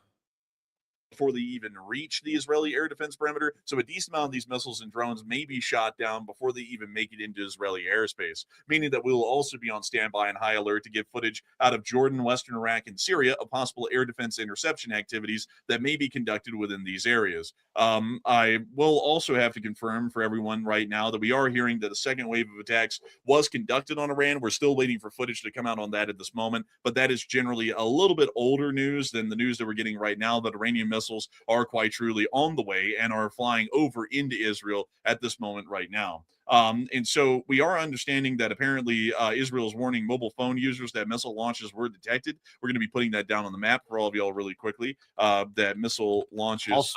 Before they even reach the Israeli air defense perimeter. So a decent amount of these missiles and drones may be shot down before they even make it into Israeli airspace, meaning that we will also be on standby and high alert to get footage out of Jordan, Western Iraq, and Syria of possible air defense interception activities that may be conducted within these areas. I will also have to confirm for everyone right now that we are hearing that the second wave of attacks was conducted on Iran. We're still waiting for footage to come out on that at this moment, but that is generally a little bit older news than the news that we're getting right now, that Iranian missiles are quite truly on the way and are flying over into Israel at this moment right now. And so we are understanding that apparently Israel is warning mobile phone users that missile launches were detected. We're going to be putting that down on the map for all of y'all really quickly. That missile launches.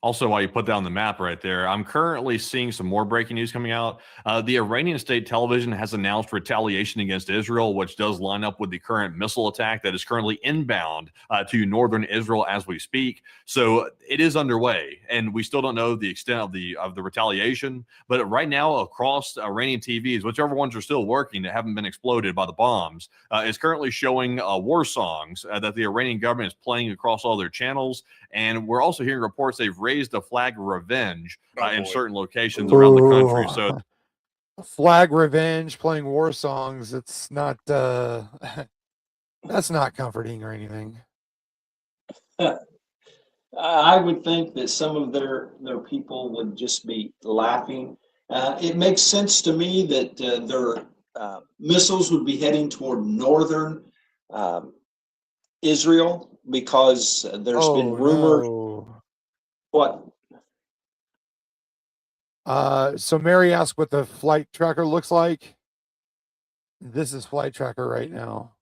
Also, while you put that on the map right there, I'm currently seeing some more breaking news coming out. The Iranian state television has announced retaliation against Israel, which does line up with the current missile attack that is currently inbound to northern Israel as we speak. So it is underway, and we still don't know the extent of the retaliation. But right now, across Iranian TVs, whichever ones are still working that haven't been exploded by the bombs, is currently showing war songs that the Iranian government is playing across all their channels. And we're also hearing reports they've raised the flag of revenge in certain locations around the country. So flag revenge, playing war songs, it's not that's not comforting or anything. I would think that some of their people would just be laughing. It makes sense to me that their missiles would be heading toward northern Israel, because there's been rumor. No. What? So Mary asked what the flight tracker looks like. This is flight tracker right now.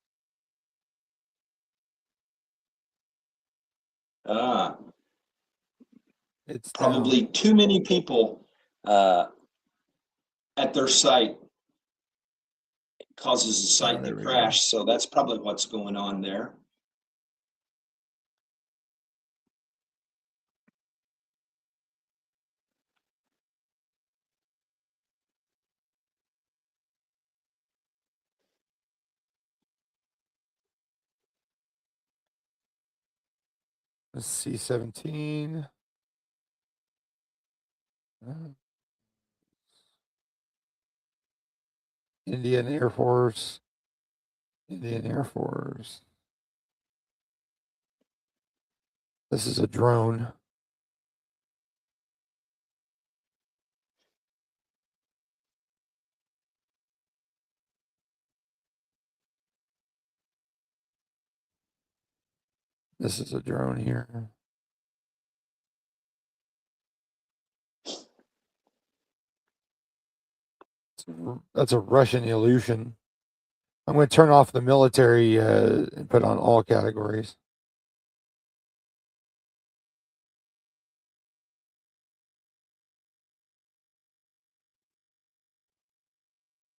It's probably down. too many people at their site. It causes the site to crash. So that's probably what's going on there. C-17. Indian Air Force. Indian Air Force. This is a drone. This is a drone here. That's a Russian Illusion. I'm going to turn off the military and put on all categories.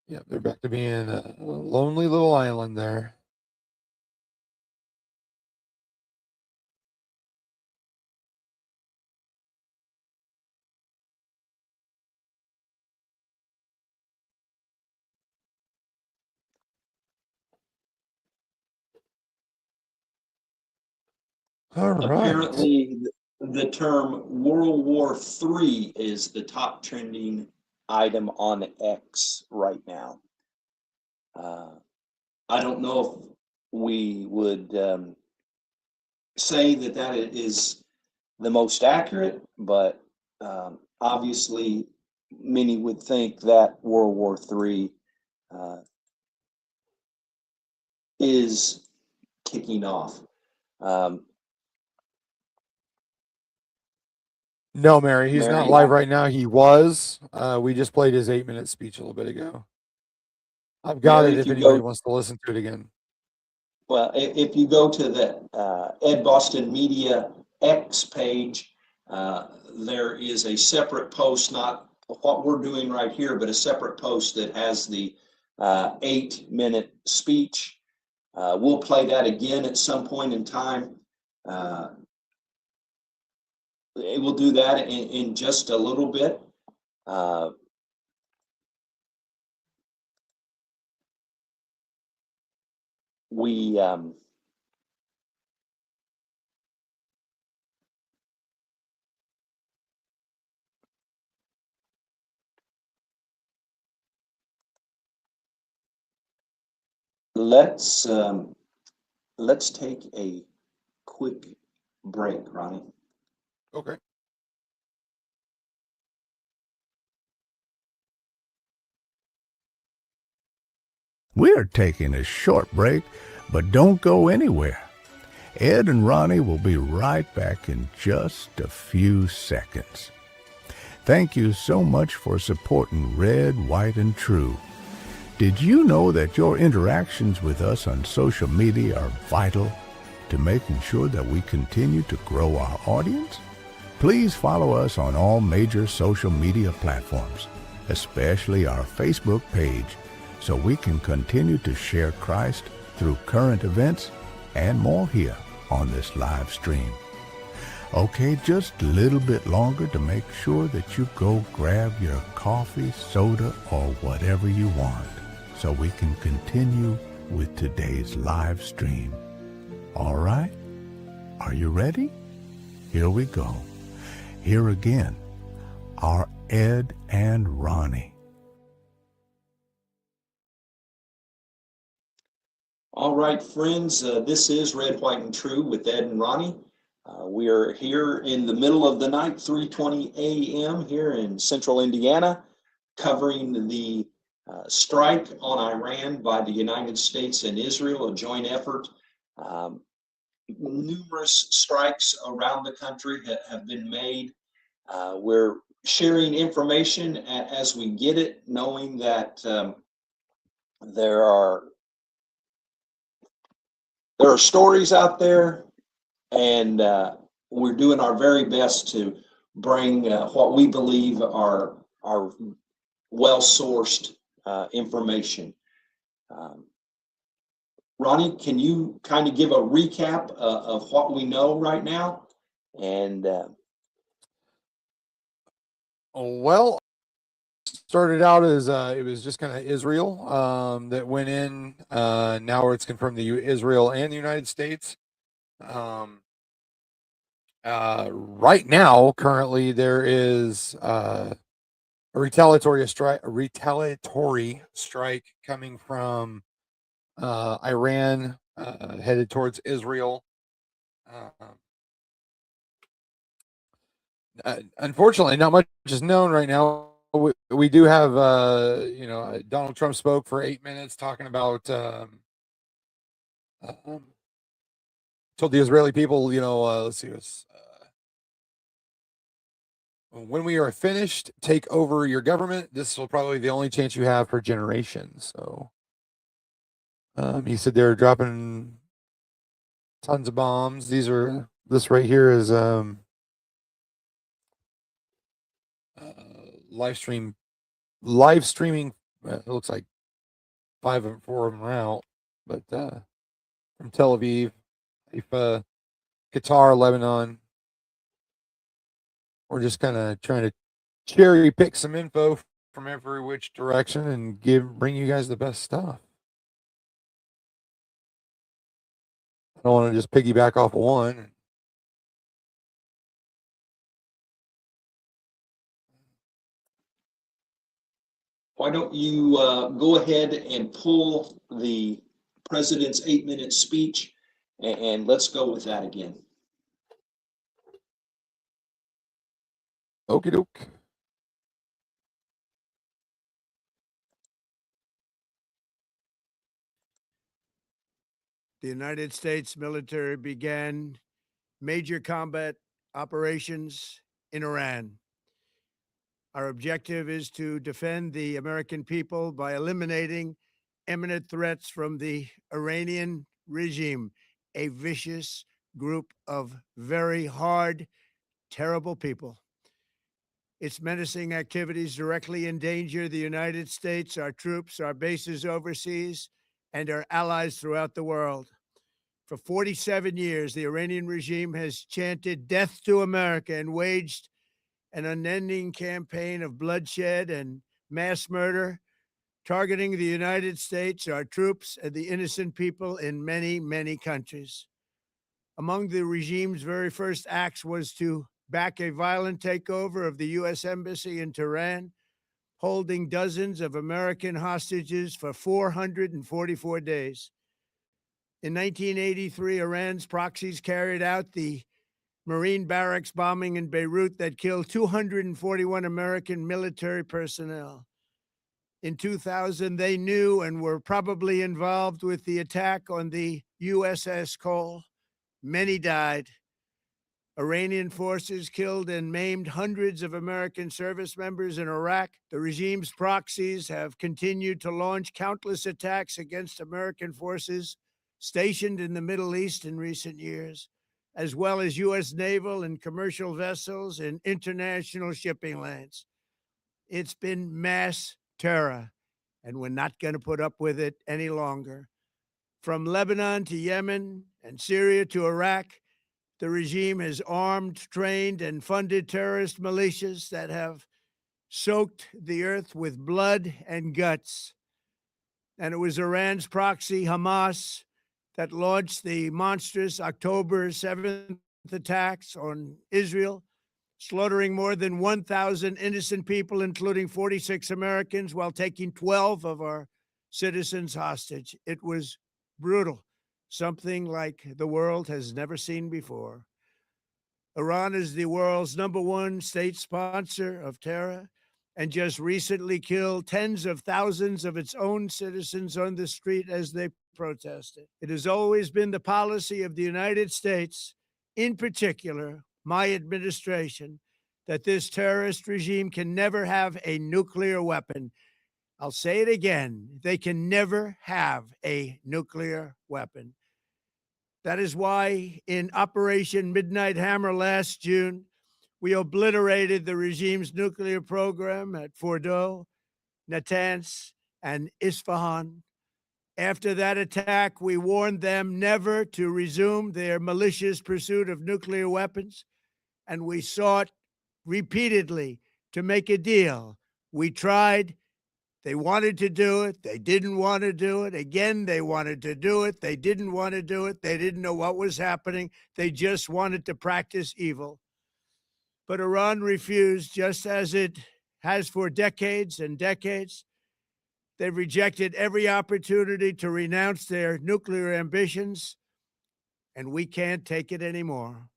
Yeah, they're back to being a lonely little island there. All right. Apparently, the term World War III is the top trending item on X right now. I don't know if we would say that that is the most accurate, but obviously, many would think that World War III is kicking off. No, Mary, he's Mary, not live right now. He was. We just played his 8-minute speech a little bit ago. I've got Mary, it if if you anybody go- wants to listen to it again. Well, if you go to the Ed Boston Media X page, there is a separate post, not what we're doing right here, but a separate post that has the 8-minute speech. We'll play that again at some point in time. We'll do that in just a little bit. We let's take a quick break, Ronnie. Okay. We're taking a short break, but don't go anywhere. Ed and Ronnie will be right back in just a few seconds. Thank you so much for supporting Red, White, and True. Did you know that your interactions with us on social media are vital to making sure that we continue to grow our audience? Please follow us on all major social media platforms, especially our Facebook page, so we can continue to share Christ through current events and more here on this live stream. Okay, just a little bit longer to make sure that you go grab your coffee, soda, or whatever you want, so we can continue with today's live stream. All right? Are you ready? Here we go. Here again, our Ed and Ronnie. All right, friends, this is Red, White, and True with Ed and Ronnie. We are here in the middle of the night, 3:20 a.m. here in central Indiana, covering the strike on Iran by the United States and Israel, a joint effort. Numerous strikes around the country have been made. We're sharing information as we get it, knowing that there are stories out there, and we're doing our very best to bring what we believe are well-sourced information. Ronnie, can you kind of give a recap of what we know right now? And Well, started out as it was just kind of Israel that went in. Now it's confirmed Israel and the United States. Right now, currently, there is a retaliatory strike coming from Iran headed towards Israel. Unfortunately, not much is known right now. We do have, Donald Trump spoke for 8 minutes talking about told the Israeli people, let's see, when we are finished, take over your government. This will probably be the only chance you have for generations. So he said they're dropping tons of bombs. This right here is live streaming. It looks like 4 of them are out, but from Tel Aviv, Qatar, Lebanon. We're just kind of trying to cherry pick some info from every which direction and bring you guys the best stuff. I don't want to just piggyback off of one. Why don't you go ahead and pull the president's 8-minute speech, and let's go with that again. Okie doke. The United States military began major combat operations in Iran. Our objective is to defend the American people by eliminating imminent threats from the Iranian regime, a vicious group of very hard, terrible people. Its menacing activities directly endanger the United States, our troops, our bases overseas, and our allies throughout the world. For 47 years, the Iranian regime has chanted death to America and waged an unending campaign of bloodshed and mass murder, targeting the United States, our troops, and the innocent people in many, many countries. Among the regime's very first acts was to back a violent takeover of the U.S. Embassy in Tehran, holding dozens of American hostages for 444 days. In 1983, Iran's proxies carried out the Marine barracks bombing in Beirut that killed 241 American military personnel. In 2000, they knew and were probably involved with the attack on the USS Cole. Many died. Iranian forces killed and maimed hundreds of American service members in Iraq. The regime's proxies have continued to launch countless attacks against American forces stationed in the Middle East in recent years, as well as U.S. naval and commercial vessels and international shipping lanes. It's been mass terror, and we're not going to put up with it any longer. From Lebanon to Yemen and Syria to Iraq, the regime has armed, trained, and funded terrorist militias that have soaked the earth with blood and guts. And it was Iran's proxy, Hamas, that launched the monstrous October 7th attacks on Israel, slaughtering more than 1,000 innocent people, including 46 Americans, while taking 12 of our citizens hostage. It was brutal, something like the world has never seen before. Iran is the world's #1 state sponsor of terror and just recently killed tens of thousands of its own citizens on the street as they protested. It has always been the policy of the United States, in particular, my administration, that this terrorist regime can never have a nuclear weapon. I'll say it again. They can never have a nuclear weapon. That is why in Operation Midnight Hammer last June, we obliterated the regime's nuclear program at Fordow, Natanz, and Isfahan. After that attack, we warned them never to resume their malicious pursuit of nuclear weapons, and we sought repeatedly to make a deal. We tried. They wanted to do it. They didn't want to do it. Again, they wanted to do it. They didn't want to do it. They didn't know what was happening. They just wanted to practice evil. But Iran refused, just as it has for decades and decades. They've rejected every opportunity to renounce their nuclear ambitions, and we can't take it anymore.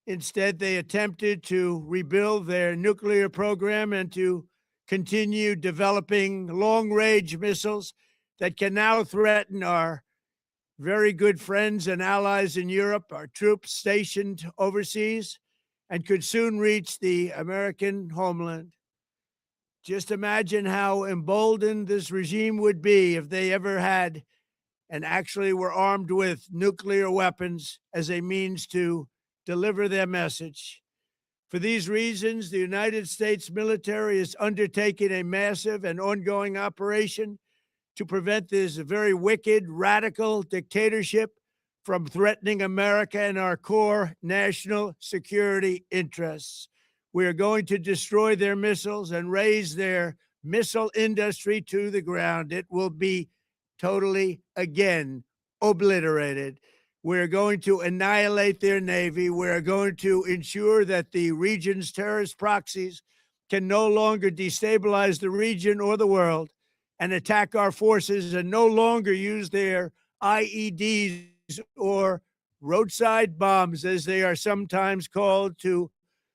Instead, they attempted to rebuild their nuclear program and to continue developing long-range missiles that can now threaten our very good friends and allies in Europe, our troops stationed overseas, and could soon reach the American homeland. Just imagine how emboldened this regime would be if they ever had and actually were armed with nuclear weapons as a means to deliver their message. For these reasons, the United States military is undertaking a massive and ongoing operation to prevent this very wicked, radical dictatorship from threatening America and our core national security interests. We are going to destroy their missiles and raise their missile industry to the ground. It will be totally, again, obliterated. We're going to annihilate their Navy. We're going to ensure that the region's terrorist proxies can no longer destabilize the region or the world and attack our forces and no longer use their IEDs or roadside bombs, as they are sometimes called, to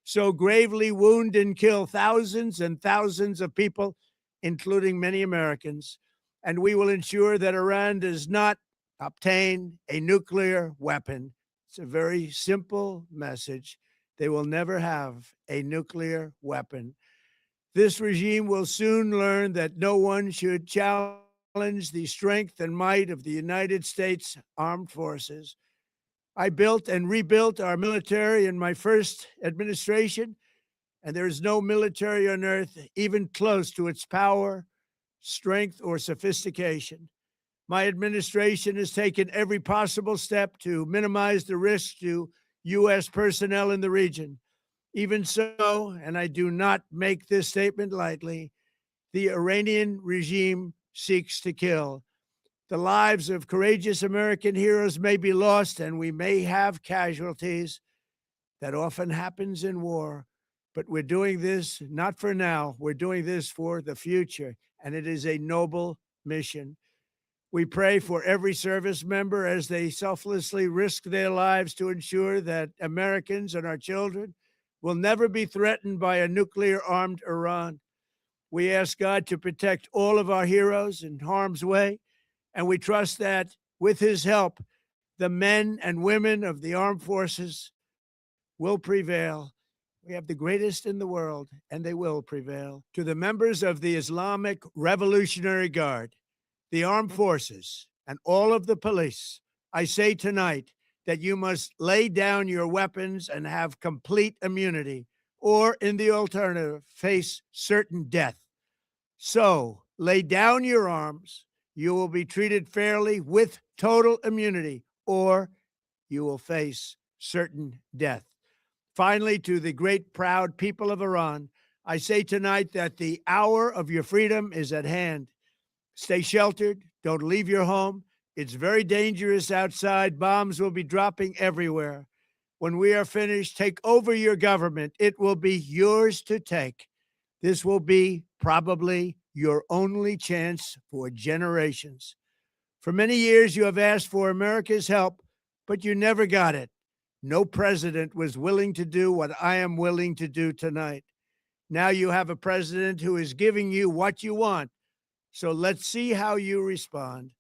so gravely wound and kill thousands and thousands of people, including many Americans. And we will ensure that Iran does not obtain a nuclear weapon. It's a very simple message. They will never have a nuclear weapon. This regime will soon learn that no one should challenge the strength and might of the United States Armed Forces. I built and rebuilt our military in my first administration, and there is no military on earth even close to its power, strength, or sophistication. My administration has taken every possible step to minimize the risk to U.S. personnel in the region. Even so, and I do not make this statement lightly, the Iranian regime seeks to kill. The lives of courageous American heroes may be lost, and we may have casualties. That often happens in war. But we're doing this not for now. We're doing this for the future, and it is a noble mission. We pray for every service member as they selflessly risk their lives to ensure that Americans and our children will never be threatened by a nuclear-armed Iran. We ask God to protect all of our heroes in harm's way, and we trust that with his help, the men and women of the armed forces will prevail. We have the greatest in the world, and they will prevail. To the members of the Islamic Revolutionary Guard, the armed forces, and all of the police, I say tonight that you must lay down your weapons and have complete immunity, or in the alternative, face certain death. So lay down your arms. You will be treated fairly with total immunity, or you will face certain death. Finally, to the great, proud people of Iran, I say tonight that the hour of your freedom is at hand. Stay sheltered. Don't leave your home. It's very dangerous outside. Bombs will be dropping everywhere. When we are finished, take over your government. It will be yours to take. This will be probably your only chance for generations. For many years, you have asked for America's help, but you never got it. No president was willing to do what I am willing to do tonight. Now you have a president who is giving you what you want. So let's see how you respond.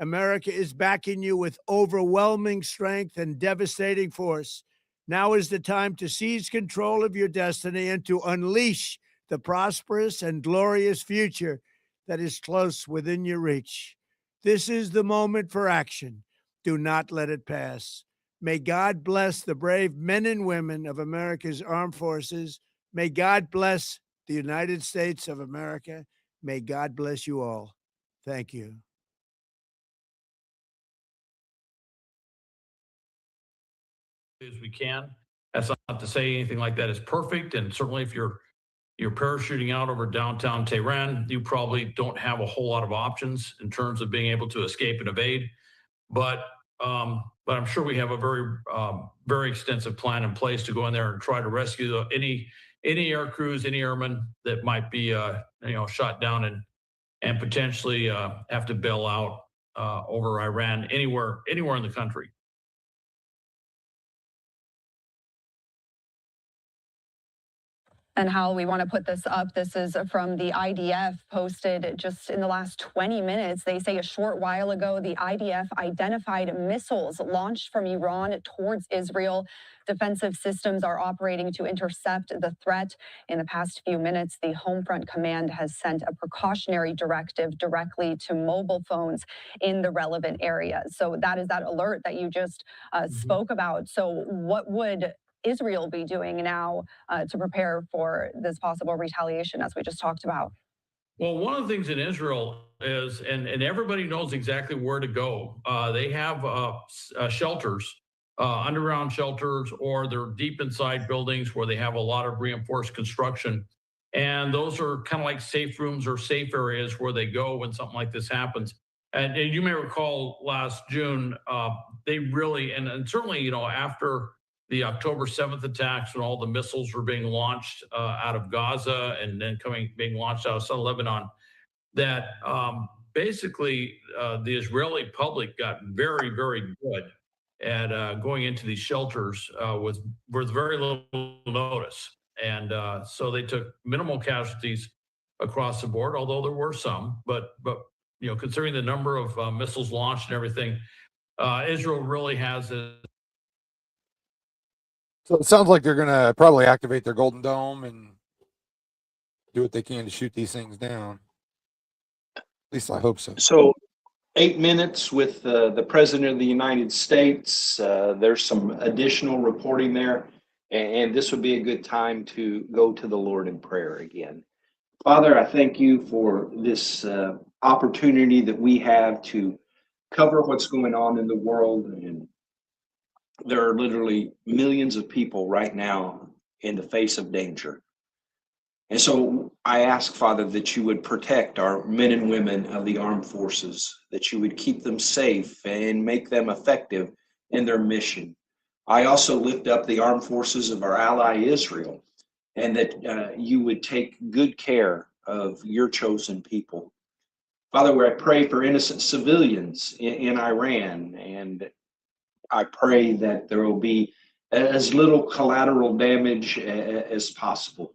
America is backing you with overwhelming strength and devastating force. Now is the time to seize control of your destiny and to unleash the prosperous and glorious future that is close within your reach. This is the moment for action. Do not let it pass. May God bless the brave men and women of America's armed forces. May God bless the United States of America. May God bless you all. Thank you. As we can. That's not to say anything like that is perfect. And certainly if you're parachuting out over downtown Tehran, you probably don't have a whole lot of options in terms of being able to escape and evade. But I'm sure we have a very extensive plan in place to go in there and try to rescue any air crews, any airmen that might be shot down and potentially have to bail out over Iran anywhere in the country. And how we want to put this up. This is from the IDF, posted just in the last 20 minutes. They say a short while ago, the IDF identified missiles launched from Iran towards Israel. Defensive systems are operating to intercept the threat. In the past few minutes, the Homefront Command has sent a precautionary directive directly to mobile phones in the relevant areas. So that is that alert that you just spoke about. So what would Israel be doing now to prepare for this possible retaliation, as we just talked about? Well, one of the things in Israel is, and everybody knows exactly where to go. They have shelters, underground shelters, or they're deep inside buildings where they have a lot of reinforced construction. And those are kind of like safe rooms or safe areas where they go when something like this happens. And you may recall last June, they really, and certainly, you know, after the October 7th attacks, when all the missiles were being launched out of Gaza and then being launched out of southern Lebanon, that basically the Israeli public got very, very good at going into these shelters with very little notice. And so they took minimal casualties across the board, although there were some. But you know, considering the number of missiles launched and everything, Israel really has a. So it sounds like they're going to probably activate their Golden Dome and do what they can to shoot these things down. At least I hope so. So 8 minutes with the President of the United States. There's some additional reporting there, and this would be a good time to go to the Lord in prayer again. Father, I thank you for this opportunity that we have to cover what's going on in the world. And there are literally millions of people right now in the face of danger. And so I ask, Father, that you would protect our men and women of the armed forces, that you would keep them safe and make them effective in their mission. I also lift up the armed forces of our ally Israel, and that you would take good care of your chosen people. Father, I pray for innocent civilians in Iran, and I pray that there will be as little collateral damage as possible.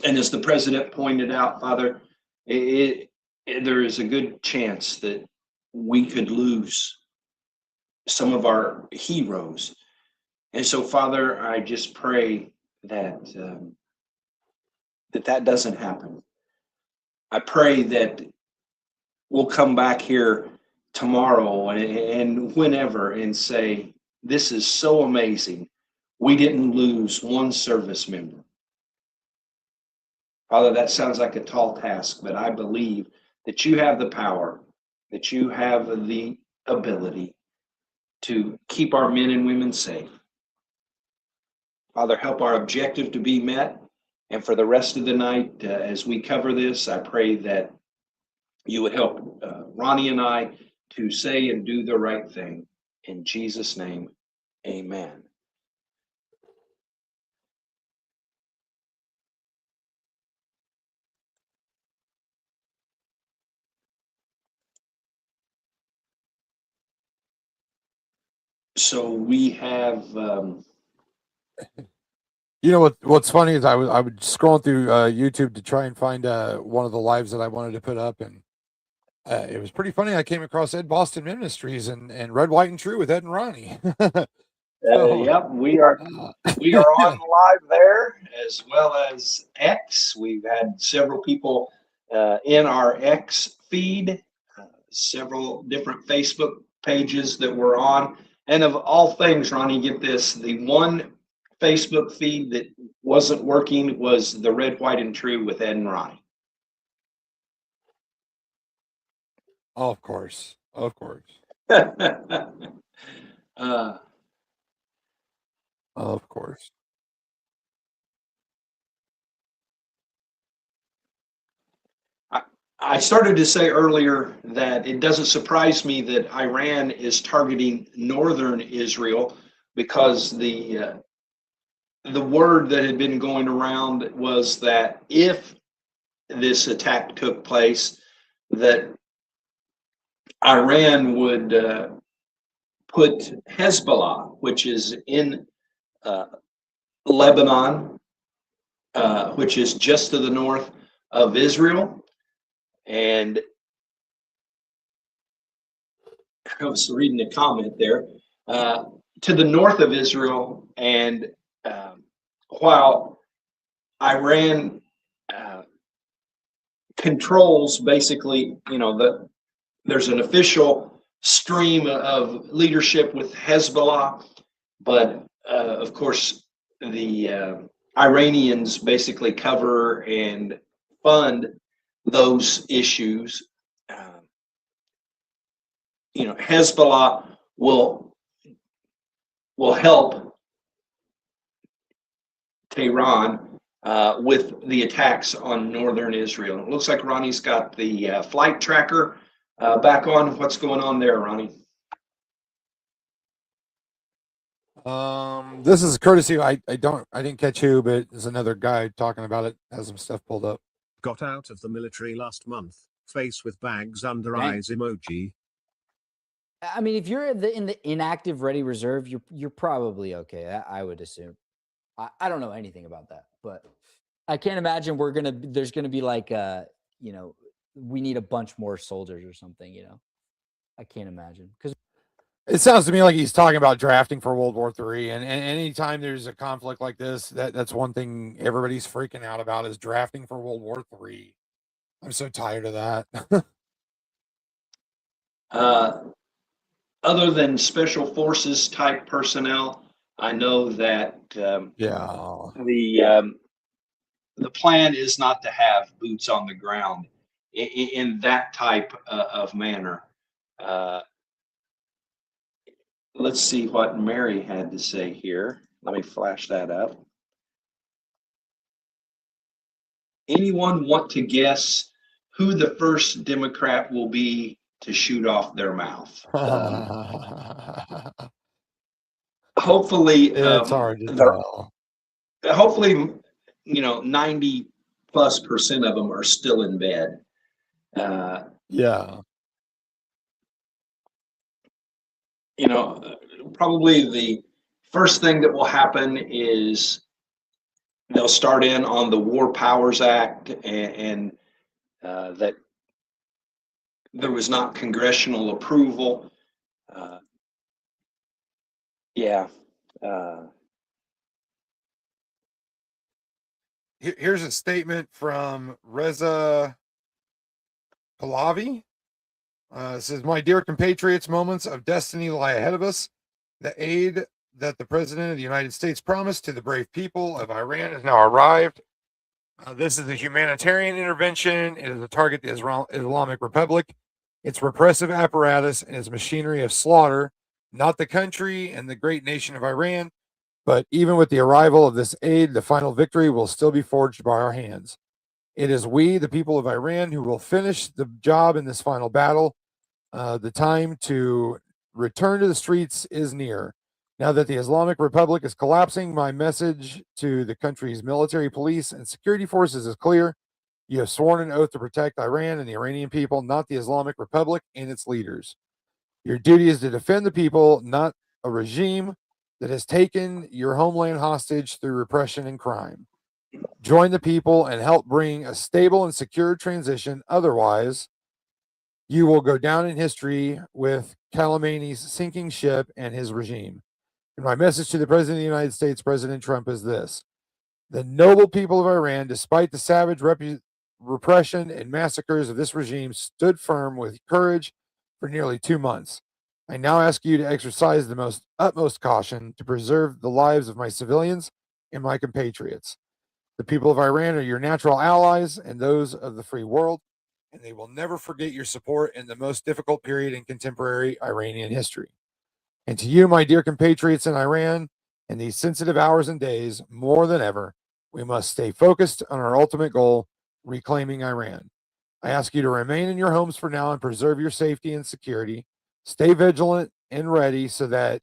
And as the president pointed out, Father, there is a good chance that we could lose some of our heroes. And so, Father, I just pray that that doesn't happen. I pray that we'll come back here tomorrow and whenever and say, this is so amazing. We didn't lose one service member. Father, that sounds like a tall task, but I believe that you have the power, that you have the ability to keep our men and women safe. Father, help our objective to be met. And for the rest of the night, as we cover this, I pray that you would help Ronnie and I to say and do the right thing. In Jesus' name, amen. So we have You know what's funny is I was scrolling through YouTube to try and find one of the lives that I wanted to put up, and it was pretty funny. I came across Ed Boston Ministries and Red, White, and True with Ed and Ronnie. yep, we are on live there as well as X. We've had several people in our X feed, several different Facebook pages that we're on. And of all things, Ronnie, get this, the one Facebook feed that wasn't working was the Red, White, and True with Ed and Ronnie. Oh, of course. Of course. Of course. I started to say earlier that it doesn't surprise me that Iran is targeting northern Israel, because the word that had been going around was that if this attack took place, that Iran would put Hezbollah, which is in Lebanon, which is just to the north of Israel. And I was reading a comment there. To the north of Israel, and while Iran controls basically, there's an official stream of leadership with Hezbollah, but of course the Iranians basically cover and fund those issues. Hezbollah will help Tehran with the attacks on northern Israel. It looks like Ronnie's got the flight tracker back on. What's going on there, Ronnie? This is courtesy. I didn't catch who, but there's another guy talking about it. Has some stuff pulled up. Got out of the military last month. Face with bags under Dang. eyes emoji. I mean, if you're in the inactive ready reserve, you're probably okay. I would assume. I don't know anything about that, but I can't imagine there's gonna be like we need a bunch more soldiers or something. I can't imagine because It sounds to me like he's talking about drafting for World War III. And anytime there's a conflict like this, that's one thing everybody's freaking out about is drafting for World War III. I'm so tired of that. Other than special forces type personnel, I know that yeah, the plan is not to have boots on the ground in that type of manner. Let's see what Mary had to say here. Let me flash that up. Anyone want to guess who the first Democrat will be to shoot off their mouth? Hopefully, it's hard to tell. Hopefully, 90+% of them are still in bed. Yeah. Probably the first thing that will happen is they'll start in on the War Powers Act and that there was not congressional approval. Here's a statement from Reza Pahlavi. It says, "My dear compatriots, moments of destiny lie ahead of us. The aid that the President of the United States promised to the brave people of Iran has now arrived. This is a humanitarian intervention. It is to target the Islamic Republic, its repressive apparatus, and its machinery of slaughter, not the country and the great nation of Iran. But even with the arrival of this aid, the final victory will still be forged by our hands. It is we, the people of Iran, who will finish the job in this final battle. The time to return to the streets is near. Now that the Islamic Republic is collapsing, my message to the country's military, police, and security forces is clear. You have sworn an oath to protect Iran and the Iranian people, not the Islamic Republic and its leaders. Your duty is to defend the people, not a regime that has taken your homeland hostage through repression and crime. Join the people and help bring a stable and secure transition. Otherwise, you will go down in history with Khamenei's sinking ship and his regime. And my message to the President of the United States, President Trump, is this. The noble people of Iran, despite the savage repression and massacres of this regime, stood firm with courage for nearly 2 months. I now ask you to exercise the utmost caution to preserve the lives of my civilians and my compatriots. The people of Iran are your natural allies and those of the free world, and they will never forget your support in the most difficult period in contemporary Iranian history. And to you, my dear compatriots in Iran, in these sensitive hours and days, more than ever, we must stay focused on our ultimate goal, reclaiming Iran. I ask you to remain in your homes for now and preserve your safety and security. Stay vigilant and ready so that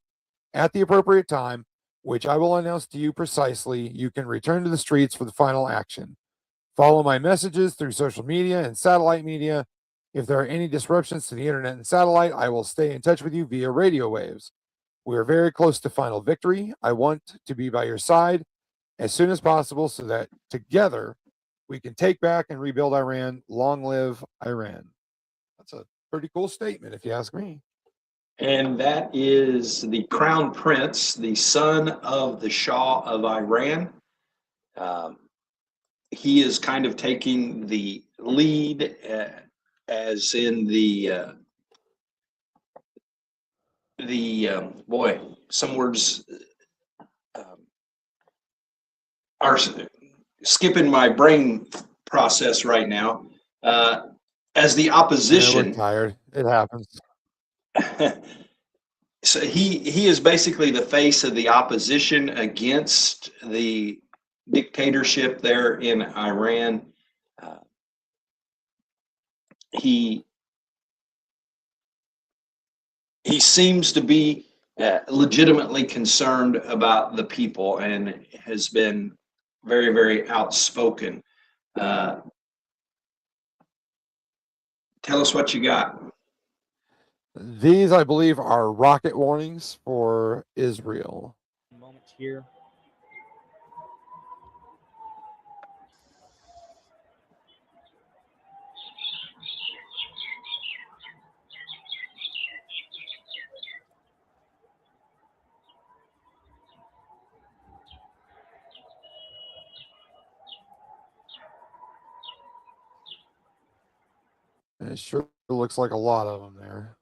at the appropriate time, which I will announce to you precisely, you can return to the streets for the final action. Follow my messages through social media and satellite media. If there are any disruptions to the internet and satellite, I will stay in touch with you via radio waves. We are very close to final victory. I want to be by your side as soon as possible so that together we can take back and rebuild Iran. Long live Iran. That's a pretty cool statement, if you ask me. And that is the Crown Prince, the son of the Shah of Iran. He is kind of taking the lead, as in boy, some words are skipping my brain process right now. As the opposition. Yeah, we're tired. It happens. So he is basically the face of the opposition against the dictatorship there in Iran. He seems to be legitimately concerned about the people and has been very, very outspoken. Tell us what you got. These, I believe, are rocket warnings for Israel. Moment here. And it sure looks like a lot of them there.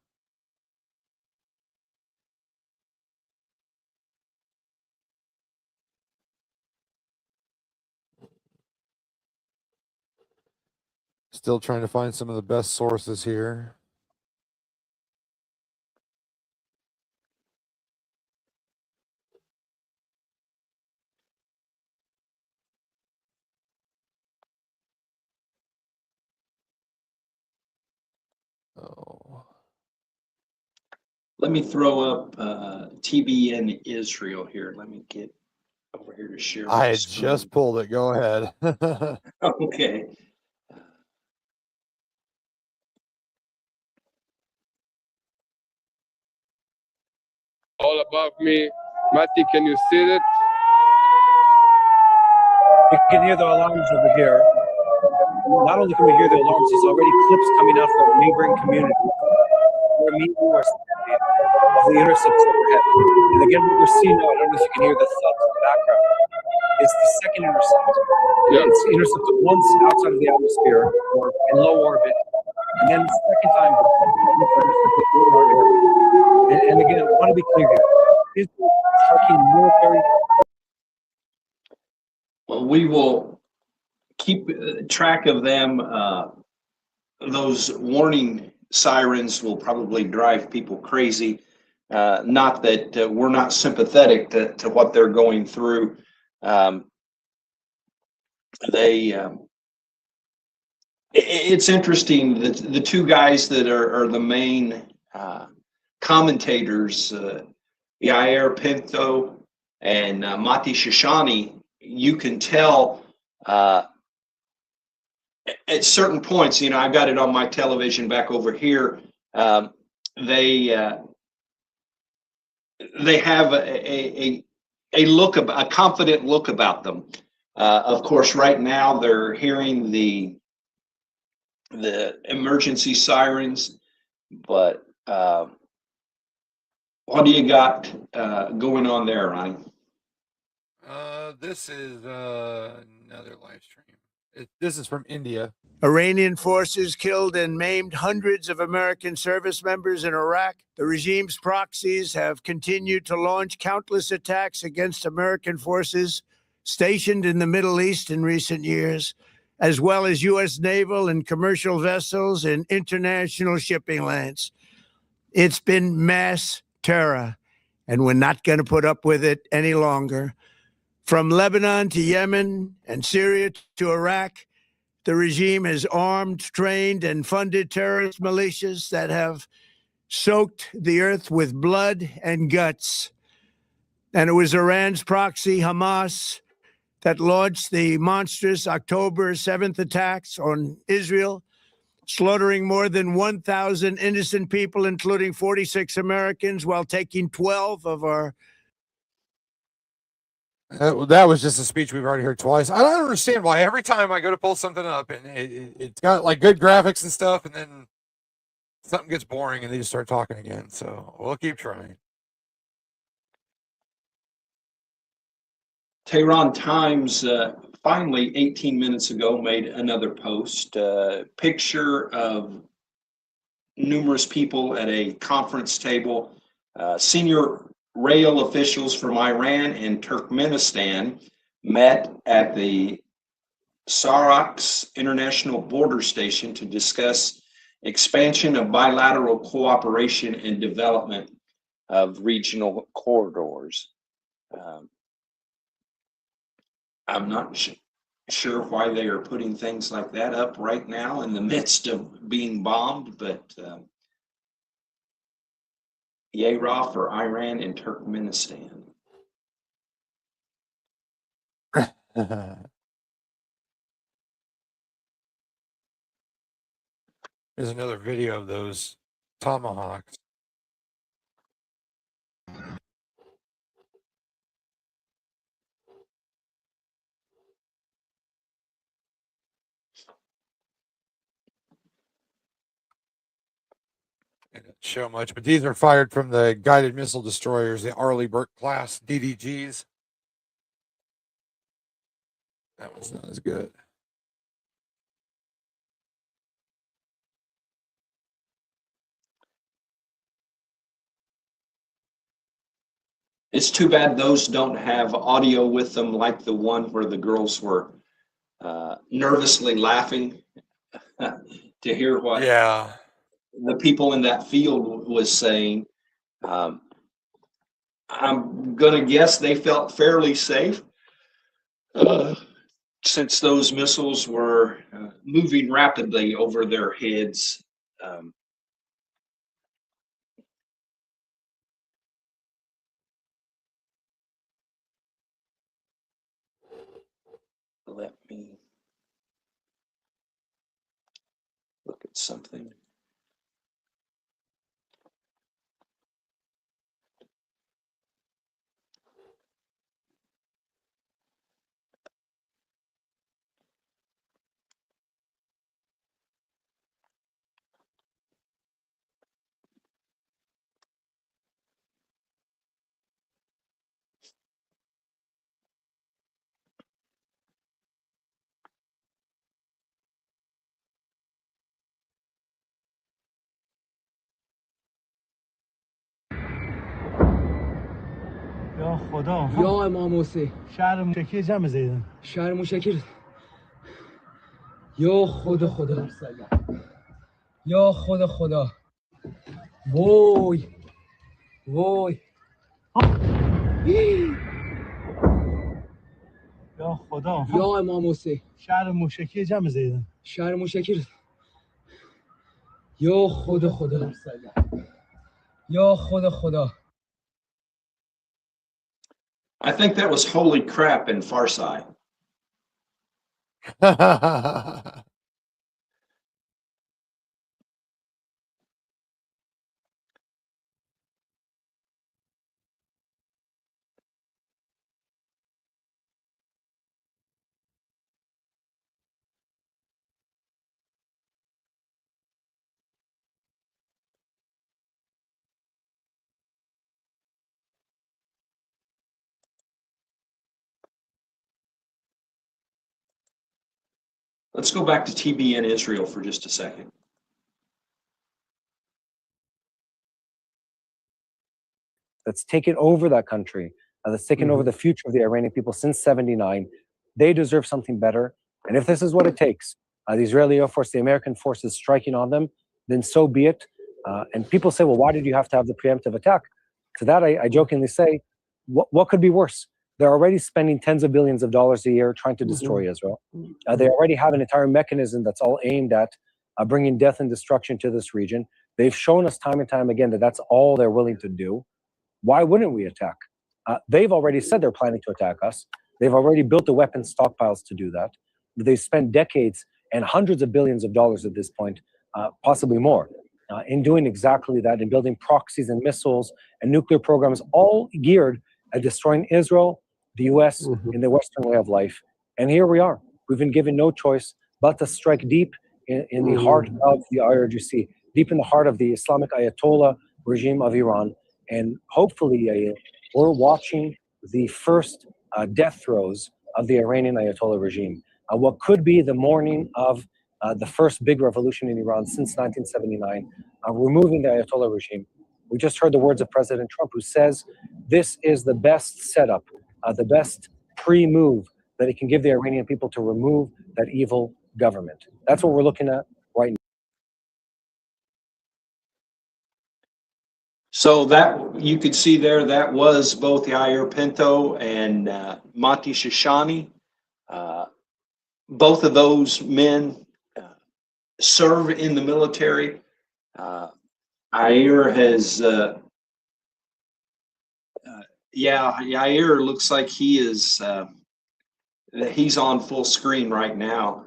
Still trying to find some of the best sources here. Oh. Let me throw up TBN Israel here. Let me get over here to share. I had just pulled it. Go ahead. Okay. All above me. Matty, can you see it? We can hear the alarms over here. Not only can we hear the alarms, there's already clips coming out from neighboring communities where immediately are standing of the intercepts overhead. And again, what we're seeing now, I don't know if you can hear the thuds in the background, is the second intercept. Yeah. It's intercepted once outside of the atmosphere or in low orbit, and then the second time, and again, I want to be clear here. Israel is taking military. Well, we will keep track of them. Those warning sirens will probably drive people crazy. Not that we're not sympathetic to what they're going through. It's interesting that the two guys that are the main commentators, Yair Pinto and Mati Shoshani, you can tell at certain points, you know, I've got it on my television back over here. They have a look, a confident look about them. Of course, right now they're hearing the emergency sirens, but what do you got going on there, Ronnie? This is another live stream. This is from India. Iranian forces killed and maimed hundreds of American service members in Iraq. The regime's proxies have continued to launch countless attacks against American forces stationed in the Middle East in recent years, as well as U.S. naval and commercial vessels and international shipping lanes. It's been mass terror, and we're not going to put up with it any longer. From Lebanon to Yemen and Syria to Iraq, the regime has armed, trained, and funded terrorist militias that have soaked the earth with blood and guts. And it was Iran's proxy, Hamas, that launched the monstrous October 7th attacks on Israel, slaughtering more than 1,000 innocent people, including 46 Americans, while taking 12 of our That was just a speech we've already heard twice. I don't understand why every time I go to pull something up and it's got like good graphics and stuff, and then something gets boring and they just start talking again. So we'll keep trying. Tehran Times finally 18 minutes ago made another post, picture of numerous people at a conference table. Senior rail officials from Iran and Turkmenistan met at the Saraks International Border Station to discuss expansion of bilateral cooperation and development of regional corridors. I'm not sure why they are putting things like that up right now in the midst of being bombed, but Yerevan for Iran and Turkmenistan. There's another video of those tomahawks. They don't show much, but these are fired from the guided missile destroyers, the Arleigh Burke class DDGs. That was not as good. It's too bad those don't have audio with them, like the one where the girls were nervously laughing to hear what the people in that field was saying. I'm gonna guess they felt fairly safe since those missiles were moving rapidly over their heads. Let me look at something. یا خدا یا امام حسین شهر موشکی جمع زیدن شهر موشکی یا خدا خدا یا خدا خدا وای وای یا خدا یا امام حسین شهر موشکی جمع زیدن شهر موشکی یا خدا خدا یا خدا خدا. I think that was holy crap in Farsi. Let's go back to TBN Israel for just a second. That's taken over that country, that's taken over the future of the Iranian people since '79. They deserve something better. And if this is what it takes, the Israeli Air Force, the American forces striking on them, then so be it. And people say, well, why did you have to have the preemptive attack? To that, I jokingly say, what could be worse? They're already spending tens of billions of dollars a year trying to destroy Israel. They already have an entire mechanism that's all aimed at bringing death and destruction to this region. They've shown us time and time again that that's all they're willing to do. Why wouldn't we attack? They've already said they're planning to attack us. They've already built the weapons stockpiles to do that. They've spent decades and hundreds of billions of dollars at this point, possibly more, in doing exactly that, in building proxies and missiles and nuclear programs, all geared at destroying Israel, the US in the Western way of life. And here we are. We've been given no choice but to strike deep in the heart of the IRGC, deep in the heart of the Islamic Ayatollah regime of Iran. And hopefully, we're watching the first death throes of the Iranian Ayatollah regime. What could be the morning of the first big revolution in Iran since 1979, removing the Ayatollah regime. We just heard the words of President Trump, who says this is the best setup, the best pre-move that he can give the Iranian people to remove that evil government. That's what we're looking at right now. So that you could see there, that was both Yair Pinto and Mati Shishani. Both of those men serve in the military. Yair has, Yair looks like he is, he's on full screen right now,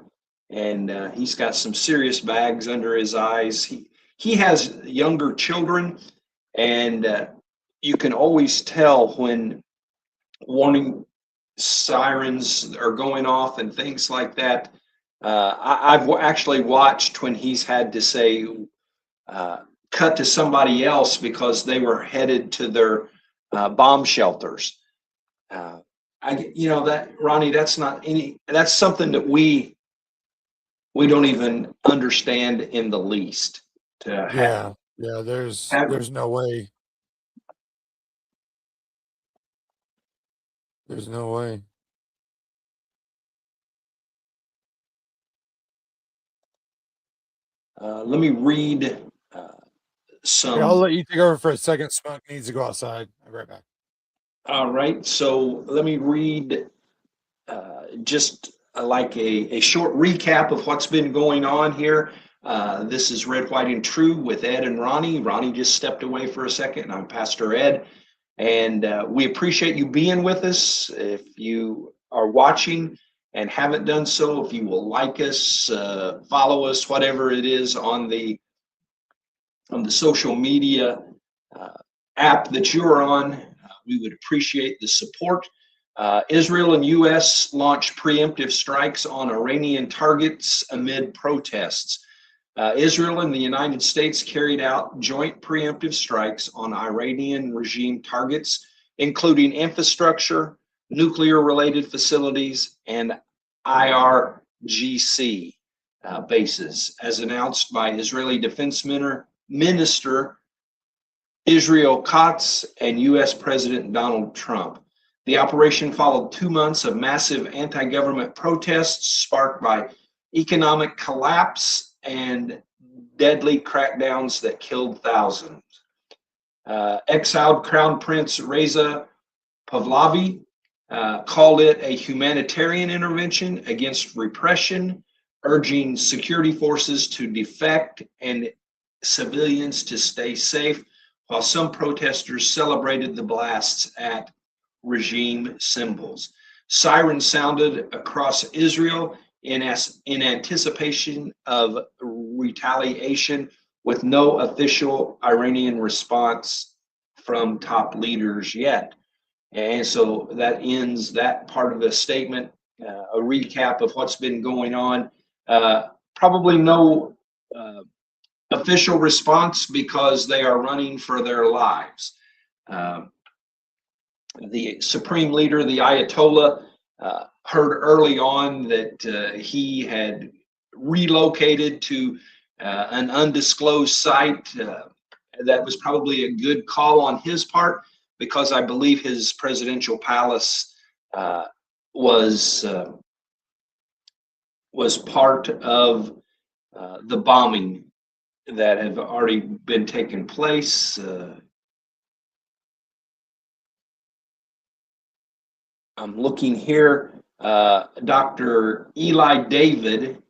and he's got some serious bags under his eyes. He has younger children, and you can always tell when warning sirens are going off and things like that. I've actually watched when he's had to say, cut to somebody else because they were headed to their bomb shelters. That, Ronnie, that's something that we don't even understand in the least. There's no way. There's no way. Let me read some. Here, I'll let you take over for a second. Smoke needs to go outside. I'll be right back. All right, so let me read just like a short recap of what's been going on here. This is Red, White, and True with Ed and Ronnie. Ronnie just stepped away for a second, and I'm Pastor Ed. And we appreciate you being with us. If you are watching and haven't done so, if you will like us, follow us, whatever it is on the social media app that you're on, we would appreciate the support. Israel and U.S. launched preemptive strikes on Iranian targets amid protests. Israel and the United States carried out joint preemptive strikes on Iranian regime targets, including infrastructure, nuclear-related facilities, and IRGC bases, as announced by Israeli Defense Minister Israel Katz and U.S. President Donald Trump. The operation followed 2 months of massive anti-government protests sparked by economic collapse and deadly crackdowns that killed thousands. Exiled Crown Prince Reza Pahlavi called it a humanitarian intervention against repression, urging security forces to defect and civilians to stay safe, while some protesters celebrated the blasts at regime symbols. Sirens sounded across Israel in anticipation of retaliation, with no official Iranian response from top leaders yet. And so that ends that part of the statement, a recap of what's been going on. Probably no official response because they are running for their lives. The supreme leader, the Ayatollah, heard early on that he had relocated to an undisclosed site. That was probably a good call on his part, because I believe his presidential palace was part of the bombing that have already been taking place. I'm looking here. Dr. Eli David,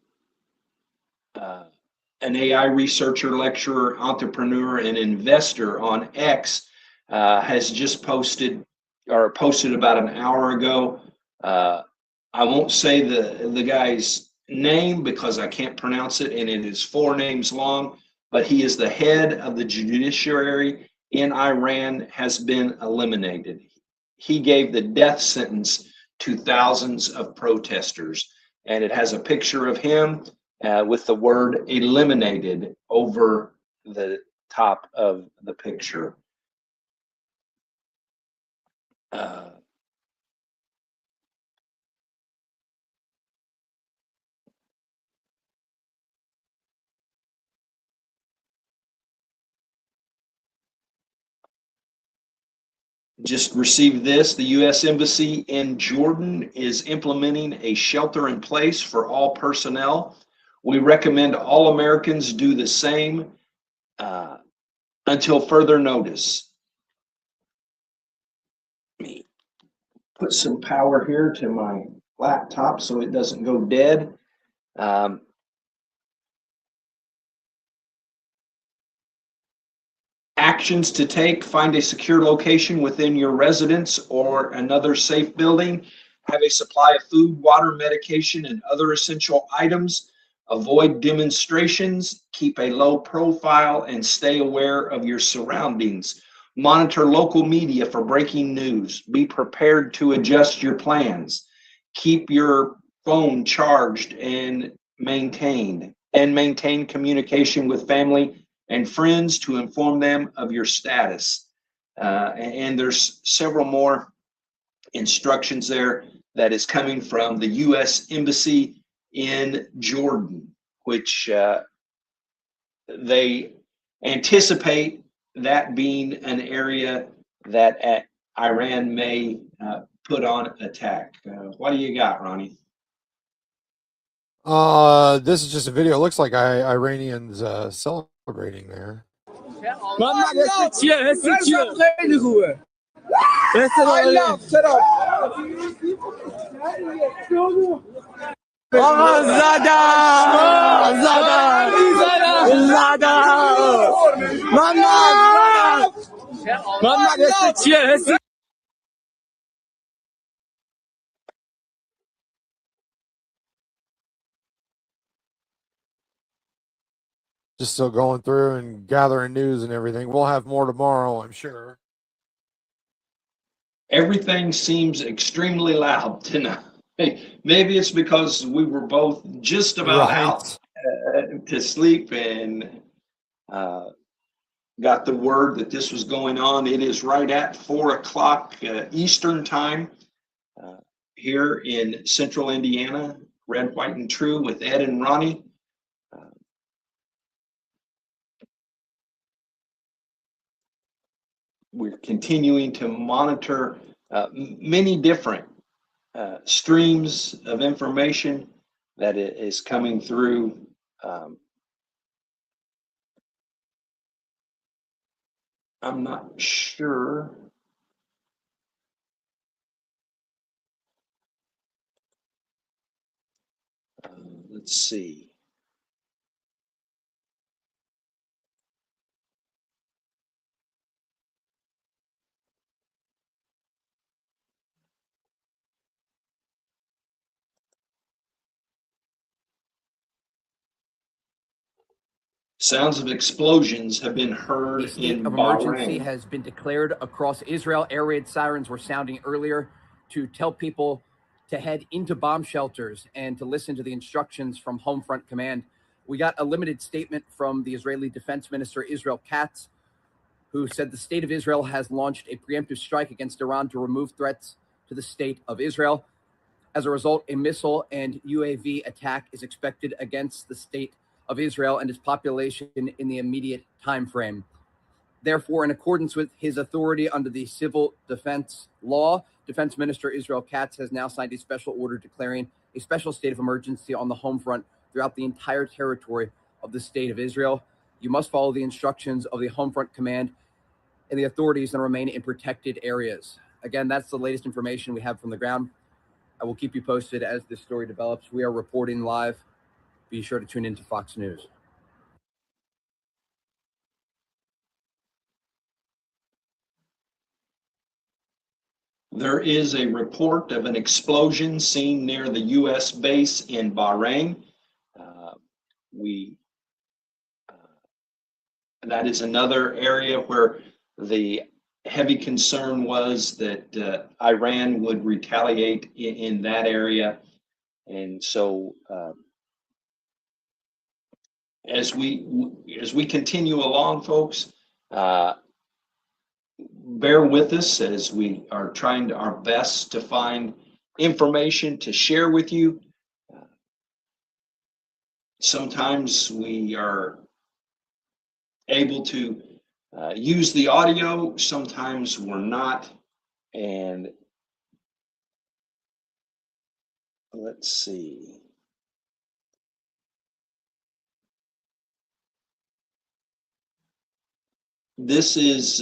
an AI researcher, lecturer, entrepreneur, and investor on X, has just posted about an hour ago. I won't say the guy's name because I can't pronounce it, and it is 4 names long, but he is the head of the judiciary in Iran, has been eliminated. he gave the death sentence to thousands of protesters. And it has a picture of him with the word eliminated over the top of the picture. Just received this. The U.S. Embassy in Jordan is implementing a shelter in place for all personnel. We recommend all Americans do the same until further notice. Let me put some power here to my laptop so it doesn't go dead. Actions to take: find a secure location within your residence or another safe building. Have a supply of food, water, medication, and other essential items. Avoid demonstrations. Keep a low profile and stay aware of your surroundings. Monitor local media for breaking news. Be prepared to adjust your plans. Keep your phone charged and maintained. And maintain communication with family and friends to inform them of your status. And there's several more instructions there that is coming from the U.S. Embassy in Jordan, which they anticipate that being an area that Iran may put on attack. What do you got, Ronnie? This is just a video. It looks like Iranians celebrating there. Just still going through and gathering news and everything. We'll have more tomorrow, I'm sure. Everything seems extremely loud tonight. Maybe it's because we were both just about out to sleep and got the word that this was going on. It is right at 4 o'clock Eastern time here in central Indiana. Red, White, and True with Ed and Ronnie. We're continuing to monitor many different streams of information that is coming through. I'm not sure. Let's see. Sounds of explosions have been heard A state in of emergency Bahrain. has been declared across Israel. Air raid sirens were sounding earlier to tell people to head into bomb shelters and to listen to the instructions from Home Front Command. We got a limited statement from the Israeli Defense Minister, Israel Katz, who said the state of Israel has launched a preemptive strike against Iran to remove threats to the state of Israel. As a result, a missile and UAV attack is expected against the state of Israel and its population in the immediate time frame. Therefore, in accordance with his authority under the Civil Defense Law, Defense Minister Israel Katz has now signed a special order declaring a special state of emergency on the home front throughout the entire territory of the state of Israel. You must follow the instructions of the Home Front Command and the authorities and remain in protected areas. Again, that's the latest information we have from the ground. I will keep you posted as this story develops. We are reporting live. Be sure to tune into Fox News. There is a report of an explosion seen near the U.S. base in Bahrain. That is another area where the heavy concern was that Iran would retaliate in that area. And so as we continue along, folks, bear with us as we are trying our best to find information to share with you. Sometimes we are able to use the audio, sometimes we're not. And let's see. This is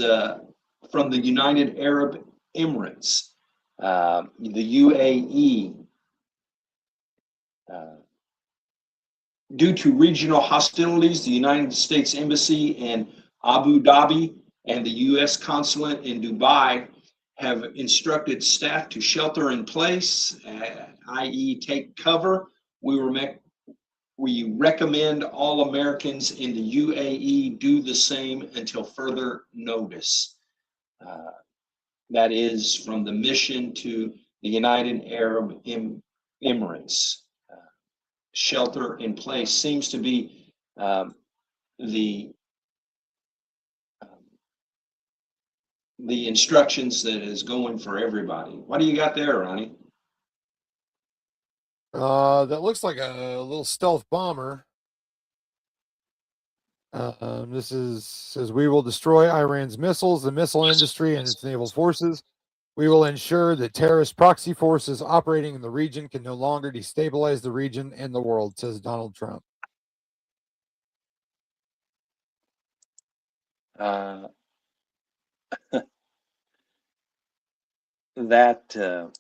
from the United Arab Emirates, the UAE. Due to regional hostilities, the United States Embassy in Abu Dhabi and the U.S. Consulate in Dubai have instructed staff to shelter in place, i.e. take cover. We recommend all Americans in the UAE do the same until further notice. That is from the mission to the United Arab Emirates. Shelter in place seems to be the instructions that is going for everybody. What do you got there, Ronnie? That looks like a little stealth bomber. This says we will destroy Iran's missiles, the missile industry, and its naval forces. We will ensure that terrorist proxy forces operating in the region can no longer destabilize the region and the world, says Donald Trump. That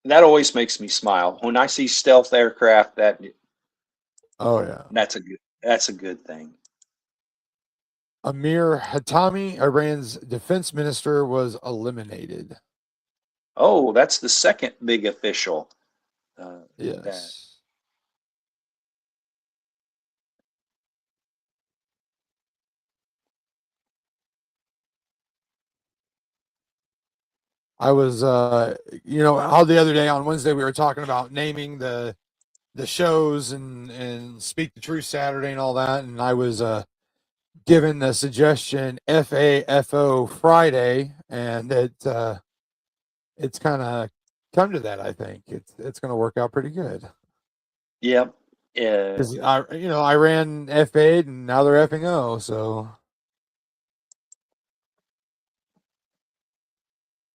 always makes me smile when I see stealth aircraft. Oh yeah, that's a good thing. Amir Hatami, Iran's defense minister, was eliminated. Oh, that's the second big official. Yes. I was, how the other day on Wednesday we were talking about naming the shows and Speak the Truth Saturday and all that, and I was given the suggestion FAFO Friday, and it's kind of come to that. I think it's going to work out pretty good. Yep. Because Iran F8 and now they're effing O, so.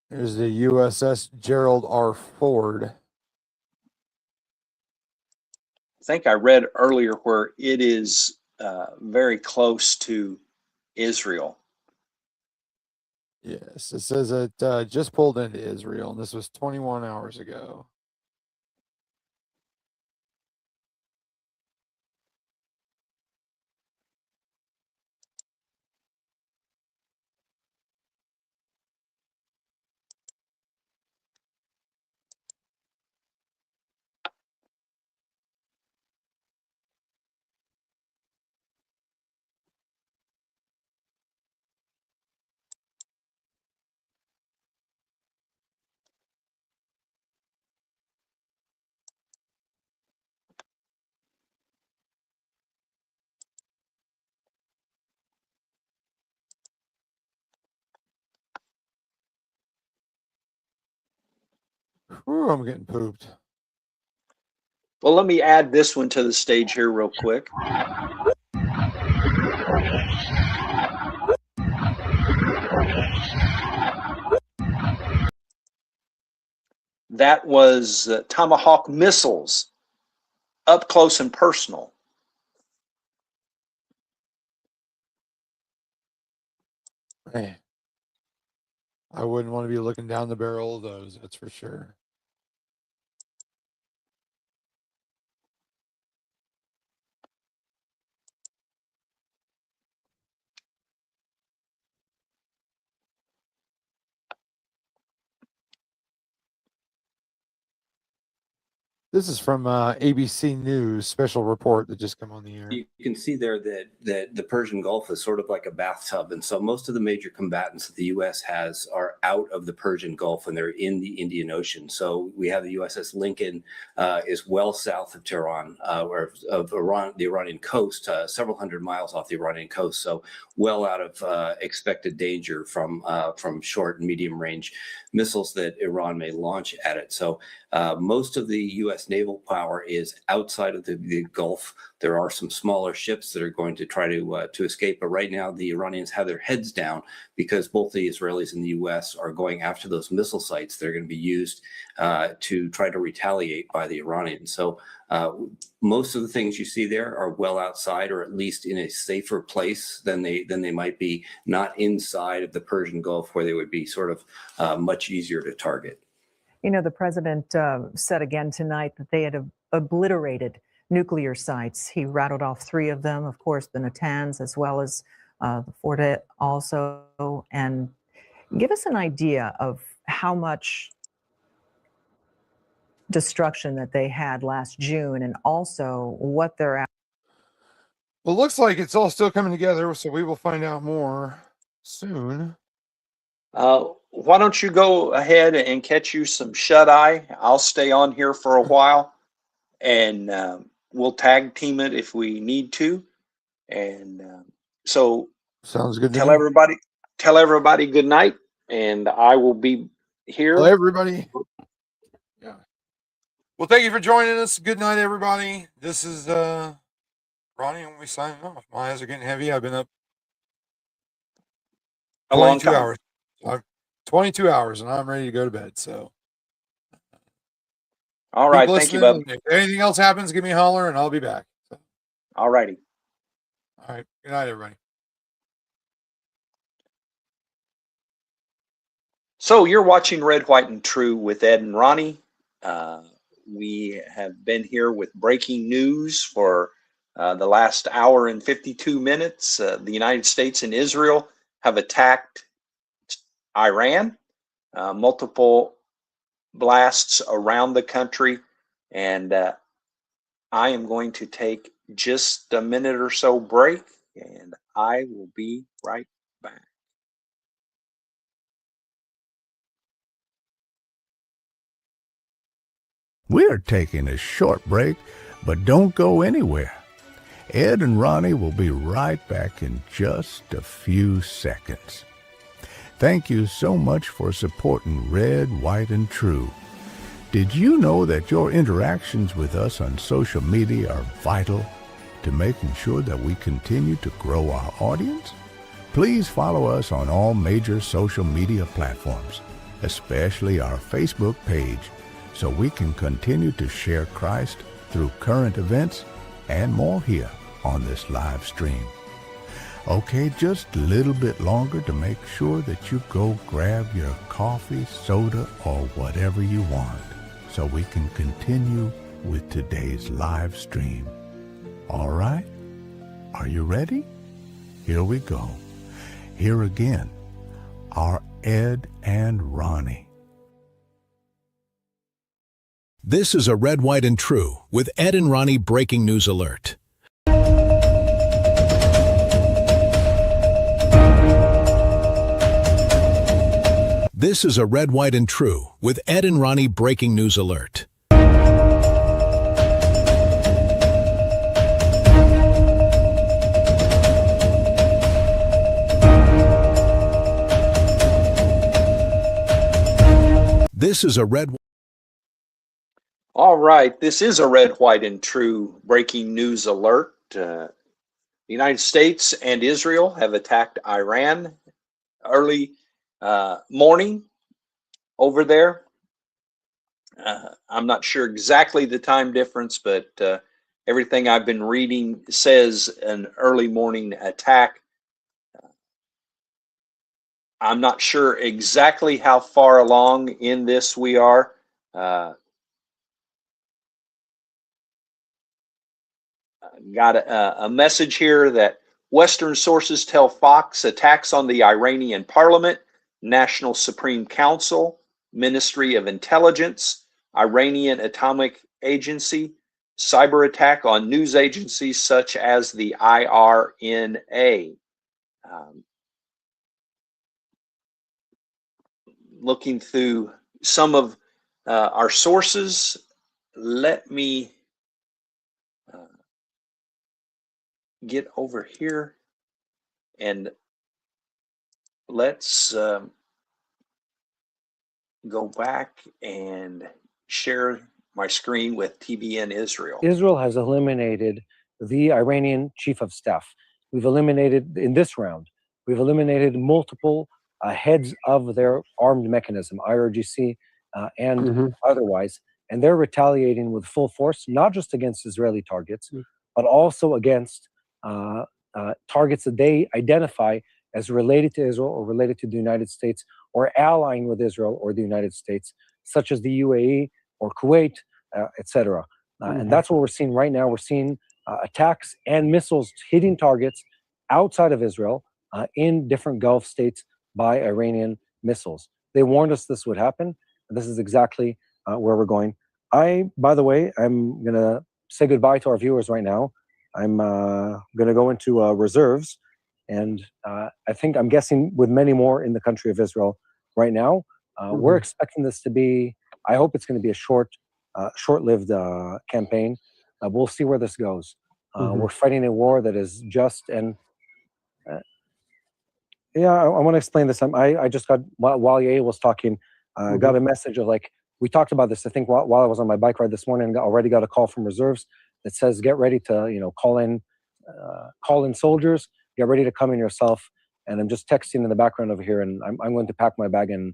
Here's the USS Gerald R. Ford. I think I read earlier where it is very close to Israel. Yes, it says it just pulled into Israel, and this was 21 hours ago. Whew, I'm getting pooped. Well, let me add this one to the stage here real quick. That was Tomahawk missiles, up close and personal. Man, I wouldn't want to be looking down the barrel of those, that's for sure. This is from ABC News special report that just come on the air. You can see there that the Persian Gulf is sort of like a bathtub. And so most of the major combatants that the U.S. has are out of the Persian Gulf and they're in the Indian Ocean. So we have the USS Lincoln is well south of Tehran, or of Iran, the Iranian coast, several hundred miles off the Iranian coast. So well out of expected danger from short and medium range missiles that Iran may launch at it. So most of the U.S. naval power is outside of the Gulf. There are some smaller ships that are going to try to escape, but right now the Iranians have their heads down because both the Israelis and the U.S. are going after those missile sites that are going to be used to try to retaliate by the Iranians. So most of the things you see there are well outside, or at least in a safer place than they might be, not inside of the Persian Gulf, where they would be sort of much easier to target. You know, the president said again tonight that they had obliterated nuclear sites. He rattled off 3 of them, of course, the Natanz, as well as the Fordo also. And give us an idea of how much destruction that they had last June, and also what they're at. Well, it looks like it's all still coming together, so we will find out more soon. Why don't you go ahead and catch you some shut-eye? I'll stay on here for a while, and we'll tag team it if we need to. And so sounds good. Tell everybody good night, and I will be here. Hello, everybody. Yeah. Well, thank you for joining us. Good night, everybody. This is Ronnie, and we signing off. My eyes are getting heavy. I've been up a long 22 time. hours. 22 hours, and I'm ready to go to bed. So, all right. Thank you, bub. If anything else happens, give me a holler, and I'll be back. So. All righty. All right. Good night, everybody. So you're watching Red, White, and True with Ed and Ronnie. We have been here with breaking news for the last hour and 52 minutes. The United States and Israel have attacked Iran, multiple blasts around the country, and I am going to take just a minute or so break, and I will be right back. We're taking a short break, but don't go anywhere. Ed and Ronnie will be right back in just a few seconds. Thank you so much for supporting Red, White, and True. Did you know that your interactions with us on social media are vital to making sure that we continue to grow our audience? Please follow us on all major social media platforms, especially our Facebook page, so we can continue to share Christ through current events and more here on this live stream. Okay, just a little bit longer to make sure that you go grab your coffee, soda, or whatever you want, so we can continue with today's live stream. All right? Are you ready? Here we go. Here again are Ed and Ronnie. This is a Red, White, and True with Ed and Ronnie breaking news alert. This is a Red, White, and True with Ed and Ronnie breaking news alert. This is a Red. All right, this is a Red, White, and True breaking news alert. The United States and Israel have attacked Iran early morning over there. I'm not sure exactly the time difference, but everything I've been reading says an early morning attack. I'm not sure exactly how far along in this we are. Got a message here that Western sources tell Fox attacks on the Iranian parliament, National Supreme Council, Ministry of Intelligence, Iranian Atomic agency, cyber attack on news agencies such as the IRNA. Looking through some of our sources, let me get over here and let's go back and share my screen with TBN Israel. Israel has eliminated the Iranian chief of staff. We've eliminated, in this round, we've eliminated multiple heads of their armed mechanism, IRGC and otherwise, and they're retaliating with full force, not just against Israeli targets, but also against targets that they identify as related to Israel or related to the United States or allying with Israel or the United States, such as the UAE or Kuwait, etc. And that's what we're seeing right now. We're seeing attacks and missiles hitting targets outside of Israel in different Gulf states by Iranian missiles. They warned us this would happen. And this is exactly where we're going. By the way, I'm going to say goodbye to our viewers right now. I'm going to go into reserves. And I'm guessing with many more in the country of Israel right now. We're expecting this to be, I hope it's going to be a short-lived campaign. We'll see where this goes. We're fighting a war that is just, and I want to explain this. I just got, while Yael was talking, got a message of like, we talked about this, I think, while I was on my bike ride this morning, already got a call from reserves that says, get ready to, call in soldiers, get ready to come in yourself. And I'm just texting in the background over here, and I'm going to pack my bag and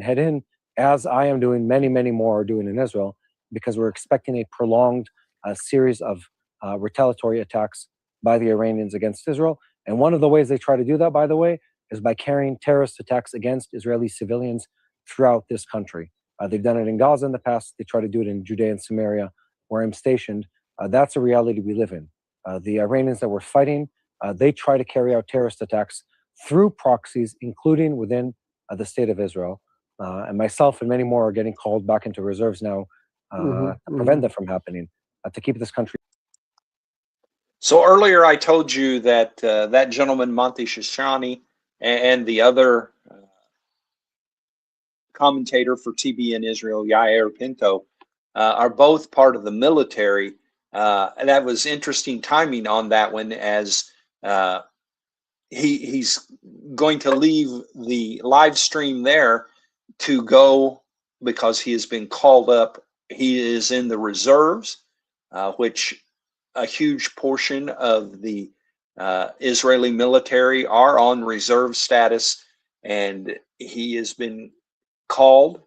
head in, as I am doing, many more are doing in Israel, because we're expecting a prolonged series of retaliatory attacks by the Iranians against Israel. And one of the ways they try to do that, by the way, is by carrying terrorist attacks against Israeli civilians throughout this country. They've done it in Gaza in the past. They try to do it in Judea and Samaria, where I'm stationed. That's a reality we live in. The Iranians that we're fighting, they try to carry out terrorist attacks through proxies, including within the state of Israel. And myself and many more are getting called back into reserves now to prevent that from happening, to keep this country. So earlier I told you that that gentleman, Monty Shoshani, and the other commentator for TBN Israel, Yair Pinto, are both part of the military. And that was interesting timing on that one, as he's going to leave the live stream there to go, because he has been called up. He is in the reserves, which a huge portion of the Israeli military are on reserve status, and he has been called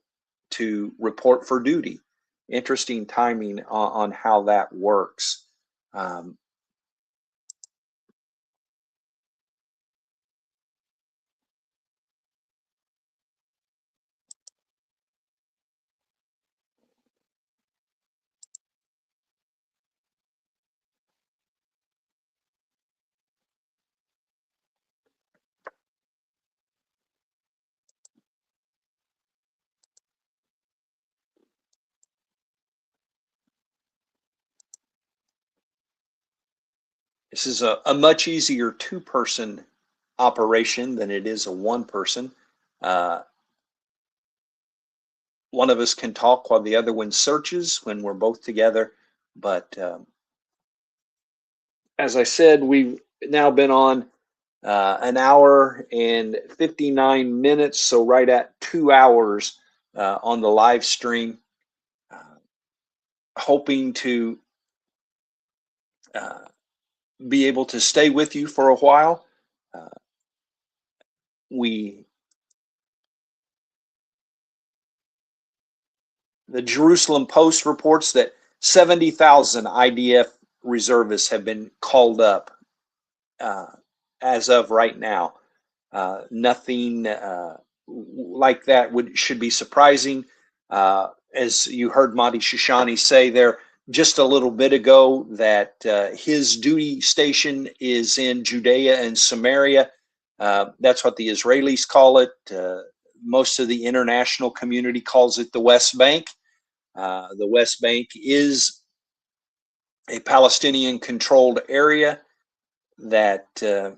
to report for duty. Interesting timing on how that works. This is a much easier two-person operation than it is a one-person. One of us can talk while the other one searches when we're both together. But as I said, we've now been on an hour and 59 minutes, so right at 2 hours on the live stream. Hoping to be able to stay with you for a while. The Jerusalem Post reports that 70,000 IDF reservists have been called up as of right now. Nothing like that should be surprising. As you heard Monty Shoshani say there just a little bit ago, that his duty station is in Judea and Samaria. That's what the Israelis call it. Most of the international community calls it the West Bank. The West Bank is a Palestinian-controlled area that the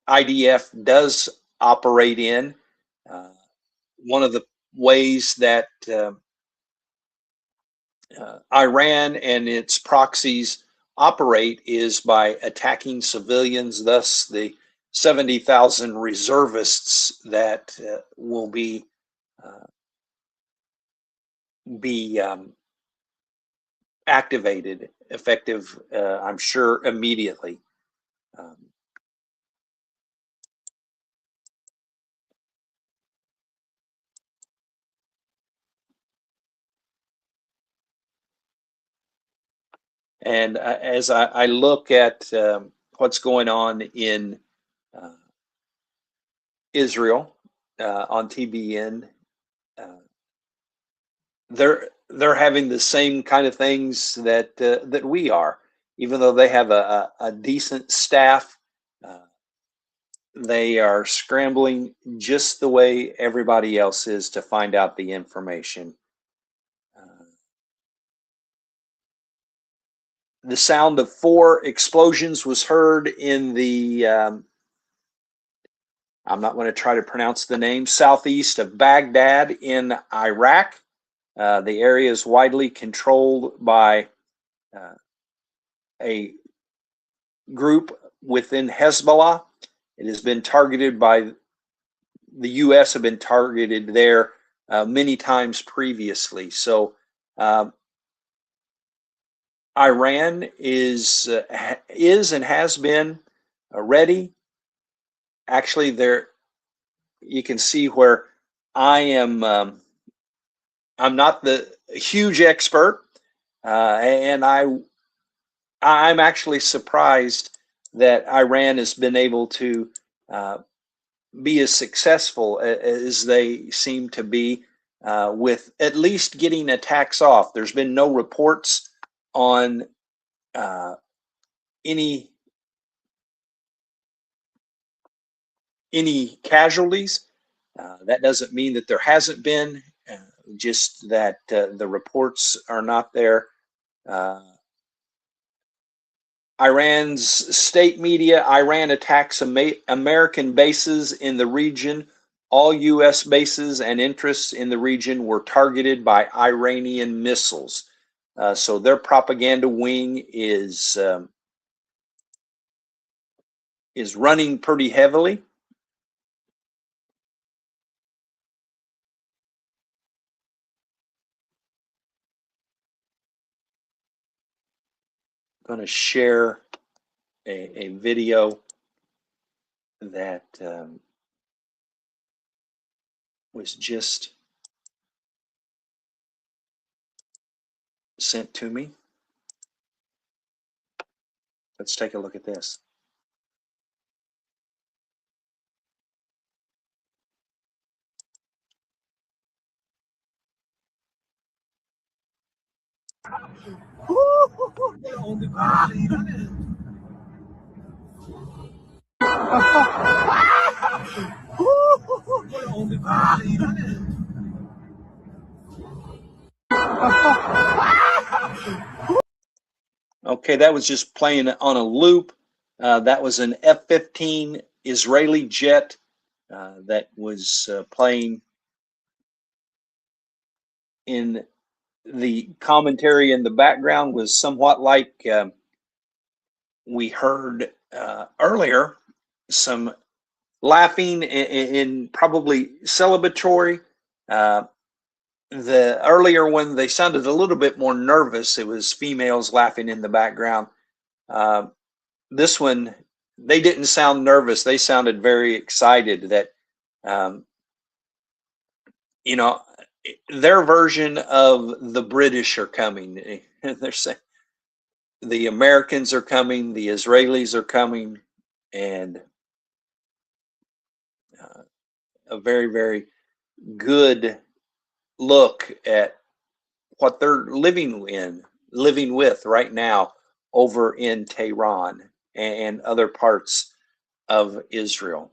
IDF does operate in. One of the ways that Iran and its proxies operate is by attacking civilians, thus the 70,000 reservists that will be activated, effective, I'm sure, immediately. And as I look at what's going on in Israel on TBN, they're having the same kind of things that that we are. Even though they have a decent staff, they are scrambling just the way everybody else is to find out the information. The sound of 4 explosions was heard in the, I'm not going to try to pronounce the name, southeast of Baghdad in Iraq. The area is widely controlled by a group within Hezbollah. It has been targeted by the U.S. have been targeted there many times previously. So Iran is and has been ready. Actually, there you can see where I am. I'm not the huge expert, and I'm actually surprised that Iran has been able to be as successful as they seem to be with at least getting attacks off. There's been no reports on any casualties. That doesn't mean that there hasn't been, just that the reports are not there. Iran's state media: Iran attacks American bases in the region. All U.S. bases and interests in the region were targeted by Iranian missiles. So their propaganda wing is running pretty heavily. I'm going to share a video that was just sent to me. Let's take a look at this. Okay, that was just playing on a loop. That was an F-15 Israeli jet that was playing. In the commentary in the background was somewhat like we heard earlier, some laughing in probably celebratory. The earlier one, they sounded a little bit more nervous. It was females laughing in the background. This one, they didn't sound nervous. They sounded very excited that, you know, their version of the British are coming. They're saying the Americans are coming, the Israelis are coming, and a very, very good look at what they're living with right now over in Tehran and other parts of Israel.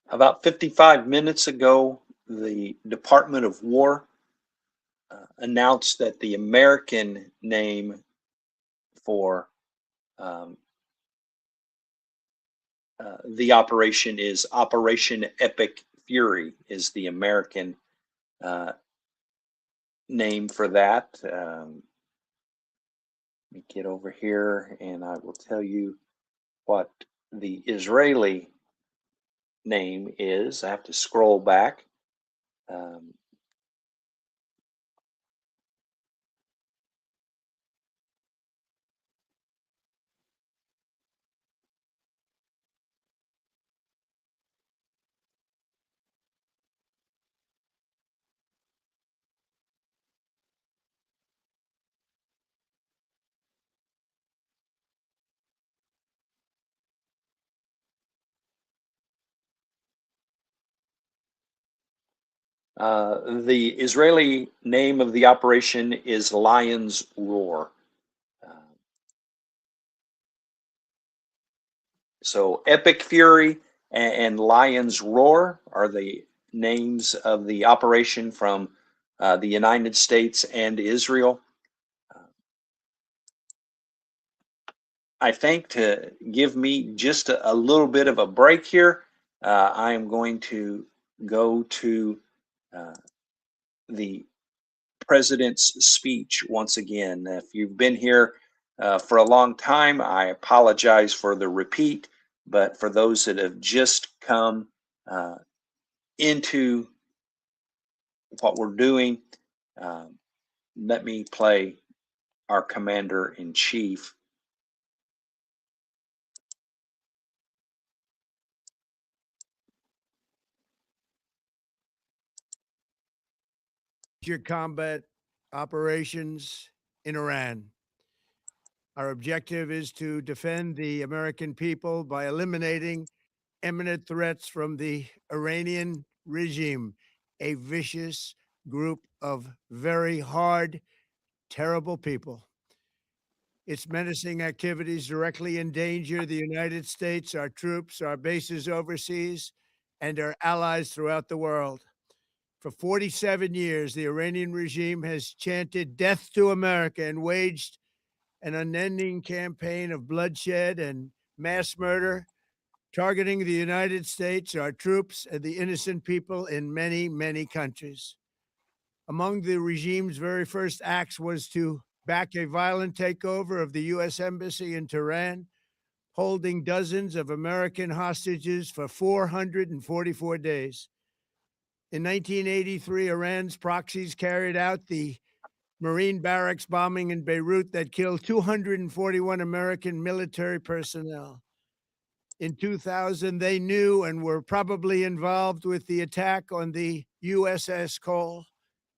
About 55 minutes ago, the Department of War announced that the American name for the operation is Operation Epic Fury, is the American name for that. Let me get over here and I will tell you what the Israeli name is. I have to scroll back. The Israeli name of the operation is Lion's Roar. So Epic Fury and Lion's Roar are the names of the operation from the United States and Israel. I think to give me just a little bit of a break here, I am going to go to the president's speech once again. If you've been here for a long time, I apologize for the repeat, but for those that have just come into what we're doing, let me play our commander-in-chief. Major combat operations in Iran. Our objective is to defend the American people by eliminating imminent threats from the Iranian regime, a vicious group of very hard, terrible people. Its menacing activities directly endanger the United States, our troops, our bases overseas, and our allies throughout the world. For 47 years, the Iranian regime has chanted death to America and waged an unending campaign of bloodshed and mass murder, targeting the United States, our troops, and the innocent people in many, many countries. Among the regime's very first acts was to back a violent takeover of the U.S. Embassy in Tehran, holding dozens of American hostages for 444 days. In 1983, Iran's proxies carried out the Marine barracks bombing in Beirut that killed 241 American military personnel. In 2000, they knew and were probably involved with the attack on the USS Cole.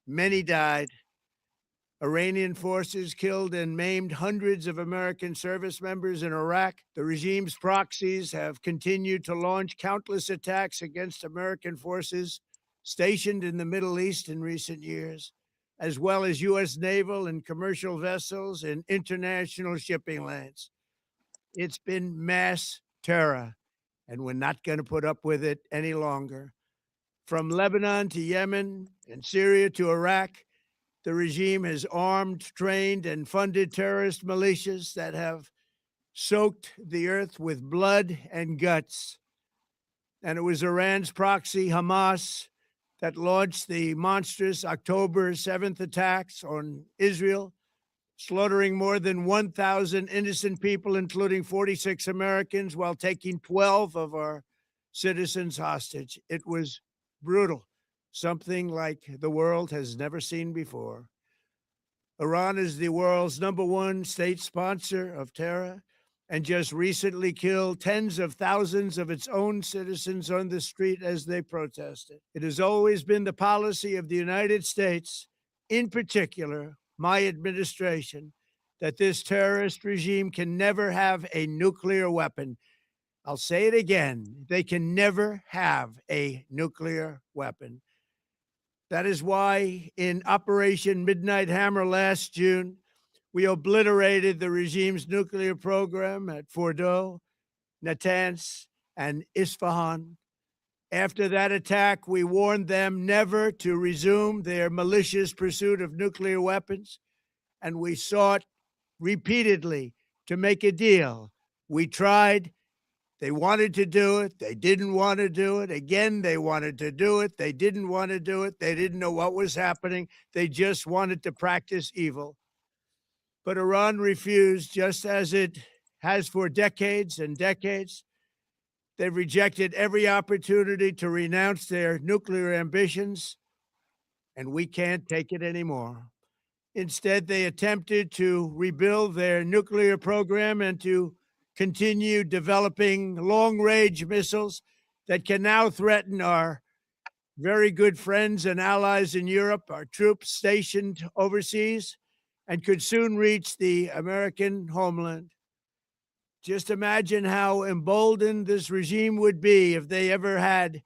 Many died. Iranian forces killed and maimed hundreds of American service members in Iraq. The regime's proxies have continued to launch countless attacks against American forces stationed in the Middle East in recent years, as well as U.S. naval and commercial vessels and international shipping lanes. It's been mass terror, and we're not going to put up with it any longer. From Lebanon to Yemen and Syria to Iraq, the regime has armed, trained, and funded terrorist militias that have soaked the earth with blood and guts. And it was Iran's proxy, Hamas, that launched the monstrous October 7th attacks on Israel, slaughtering more than 1,000 innocent people, including 46 Americans, while taking 12 of our citizens hostage. It was brutal, something like the world has never seen before. Iran is the world's #1 state sponsor of terror and just recently killed tens of thousands of its own citizens on the street as they protested. It has always been the policy of the United States, in particular, my administration, that this terrorist regime can never have a nuclear weapon. I'll say it again. They can never have a nuclear weapon. That is why in Operation Midnight Hammer last June, we obliterated the regime's nuclear program at Fordow, Natanz, and Isfahan. After that attack, we warned them never to resume their malicious pursuit of nuclear weapons, and we sought repeatedly to make a deal. We tried. They wanted to do it. They didn't want to do it. Again, they wanted to do it. They didn't want to do it. They didn't know what was happening. They just wanted to practice evil. But Iran refused, just as it has for decades and decades. They've rejected every opportunity to renounce their nuclear ambitions, and we can't take it anymore. Instead, they attempted to rebuild their nuclear program and to continue developing long-range missiles that can now threaten our very good friends and allies in Europe, our troops stationed overseas, and could soon reach the American homeland. Just imagine how emboldened this regime would be if they ever had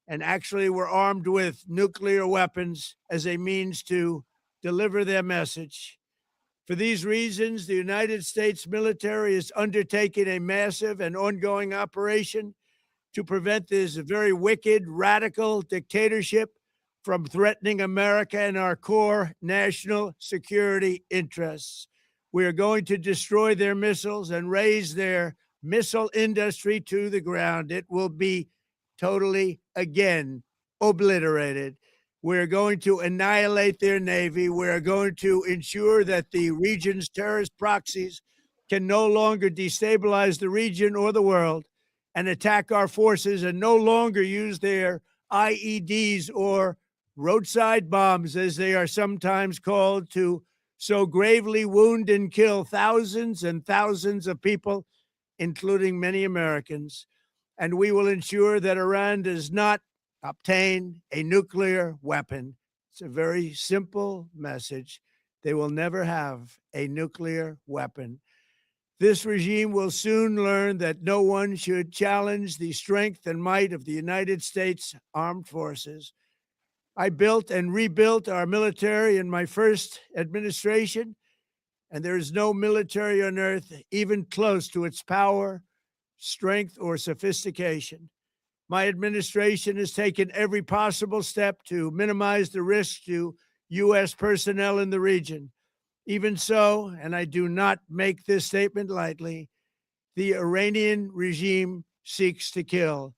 and actually were armed with nuclear weapons as a means to deliver their message. For these reasons, the United States military is undertaking a massive and ongoing operation to prevent this very wicked, radical dictatorship from threatening America and our core national security interests. We are going to destroy their missiles and raise their missile industry to the ground. It will be totally, again, obliterated. We're going to annihilate their Navy. We're going to ensure that the region's terrorist proxies can no longer destabilize the region or the world and attack our forces and no longer use their IEDs or roadside bombs, as they are sometimes called, to so gravely wound and kill thousands and thousands of people, including many Americans. And we will ensure that Iran does not obtain a nuclear weapon. It's a very simple message. They will never have a nuclear weapon. This regime will soon learn that no one should challenge the strength and might of the United States Armed Forces. I built and rebuilt our military in my first administration, and there is no military on earth even close to its power, strength, or sophistication. My administration has taken every possible step to minimize the risk to U.S. personnel in the region. Even so, and I do not make this statement lightly, the Iranian regime seeks to kill.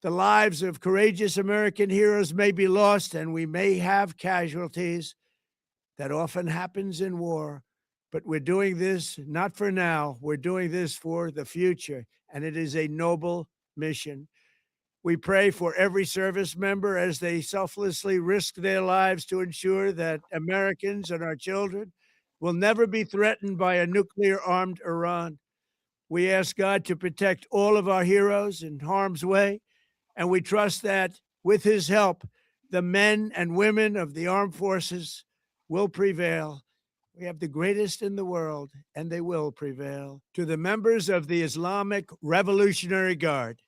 The lives of courageous American heroes may be lost, and we may have casualties. That often happens in war. But we're doing this not for now. We're doing this for the future, and it is a noble mission. We pray for every service member as they selflessly risk their lives to ensure that Americans and our children will never be threatened by a nuclear-armed Iran. We ask God to protect all of our heroes in harm's way, and we trust that with his help, the men and women of the armed forces will prevail. We have the greatest in the world, and they will prevail. To the members of the Islamic Revolutionary Guard,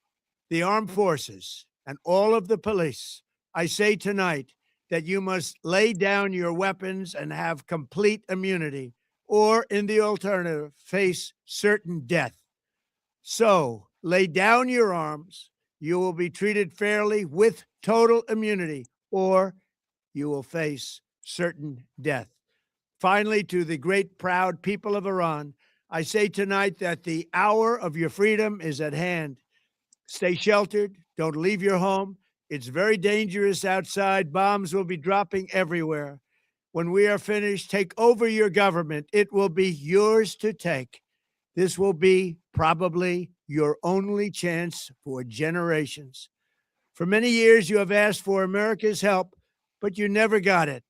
the armed forces, and all of the police, I say tonight that you must lay down your weapons and have complete immunity, or in the alternative, face certain death. So lay down your arms. You will be treated fairly with total immunity, or you will face certain death. Finally, to the great proud people of Iran, I say tonight that the hour of your freedom is at hand. Stay sheltered. Don't leave your home. It's very dangerous outside. Bombs will be dropping everywhere. When we are finished, take over your government. It will be yours to take. This will be probably your only chance for generations. For many years, you have asked for America's help, but you never got it.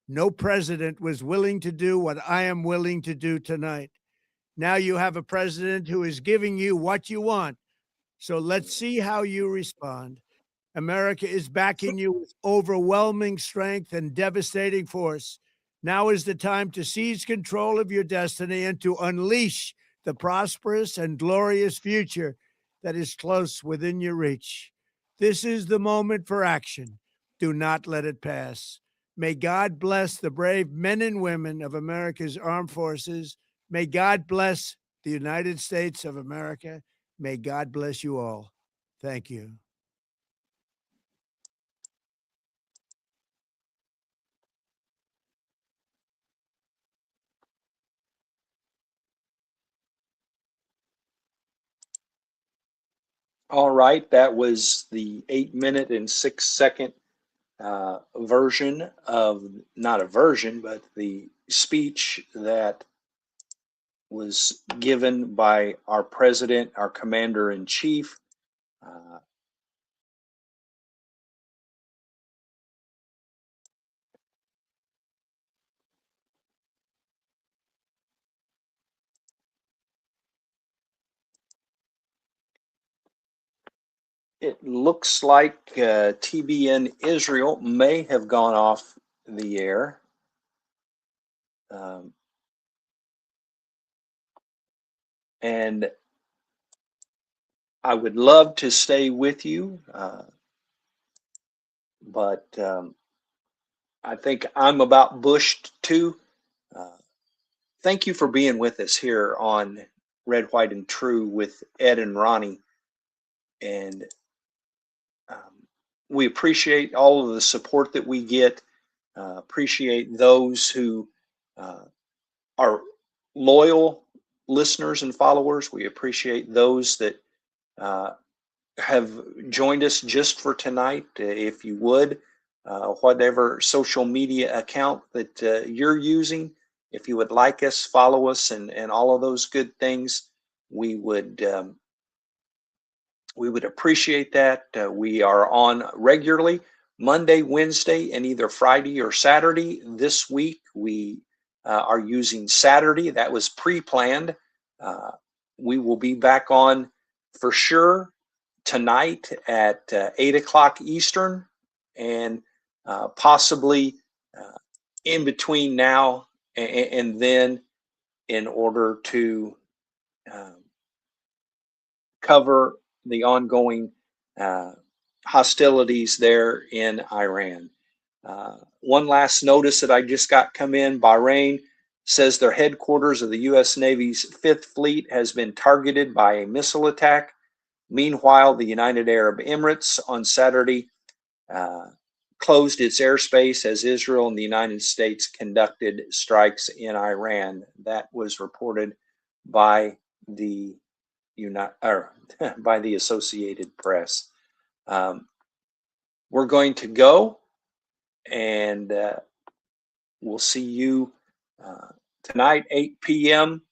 No president was willing to do what I am willing to do tonight. Now you have a president who is giving you what you want. So let's see how you respond. America is backing you with overwhelming strength and devastating force. Now is the time to seize control of your destiny and to unleash the prosperous and glorious future that is close within your reach. This is the moment for action. Do not let it pass. May God bless the brave men and women of America's armed forces. May God bless the United States of America. May God bless you all. Thank you. All right, that was the 8-minute and 6-second version of, not a version, but the speech that was given by our president, our commander-in-chief. It looks like TBN Israel may have gone off the air. And I would love to stay with you, but I think I'm about bushed too. Thank you for being with us here on Red, White, and True with Ed and Ronnie. And we appreciate all of the support that we get. Appreciate those who are loyal listeners and followers. We appreciate those that have joined us just for tonight. If you would, whatever social media account that you're using, if you would like us, follow us, and all of those good things, we would appreciate that. We are on regularly Monday, Wednesday, and either Friday or Saturday. This week we are using Saturday. That was pre-planned. We will be back on for sure tonight at 8 o'clock Eastern, and possibly in between now and then, in order to cover the ongoing hostilities there in Iran. One last notice that I just got come in: Bahrain says their headquarters of the U.S. Navy's 5th Fleet has been targeted by a missile attack. Meanwhile, the United Arab Emirates on Saturday closed its airspace as Israel and the United States conducted strikes in Iran. That was reported by the by the Associated Press. We're going to go, and we'll see you tonight, 8 p.m.,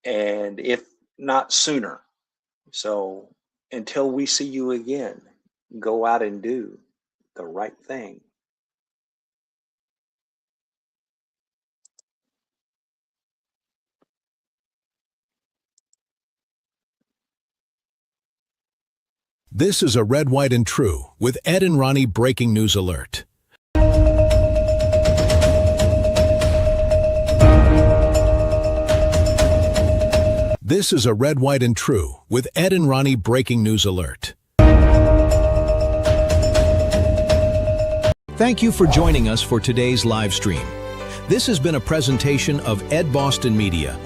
and if not sooner. So until we see you again, go out and do the right thing. This is a Red, White, and True with Ed and Ronnie breaking news alert. This is a Red, White, and True with Ed and Ronnie breaking news alert. Thank you for joining us for today's live stream. This has been a presentation of Ed Boston Media.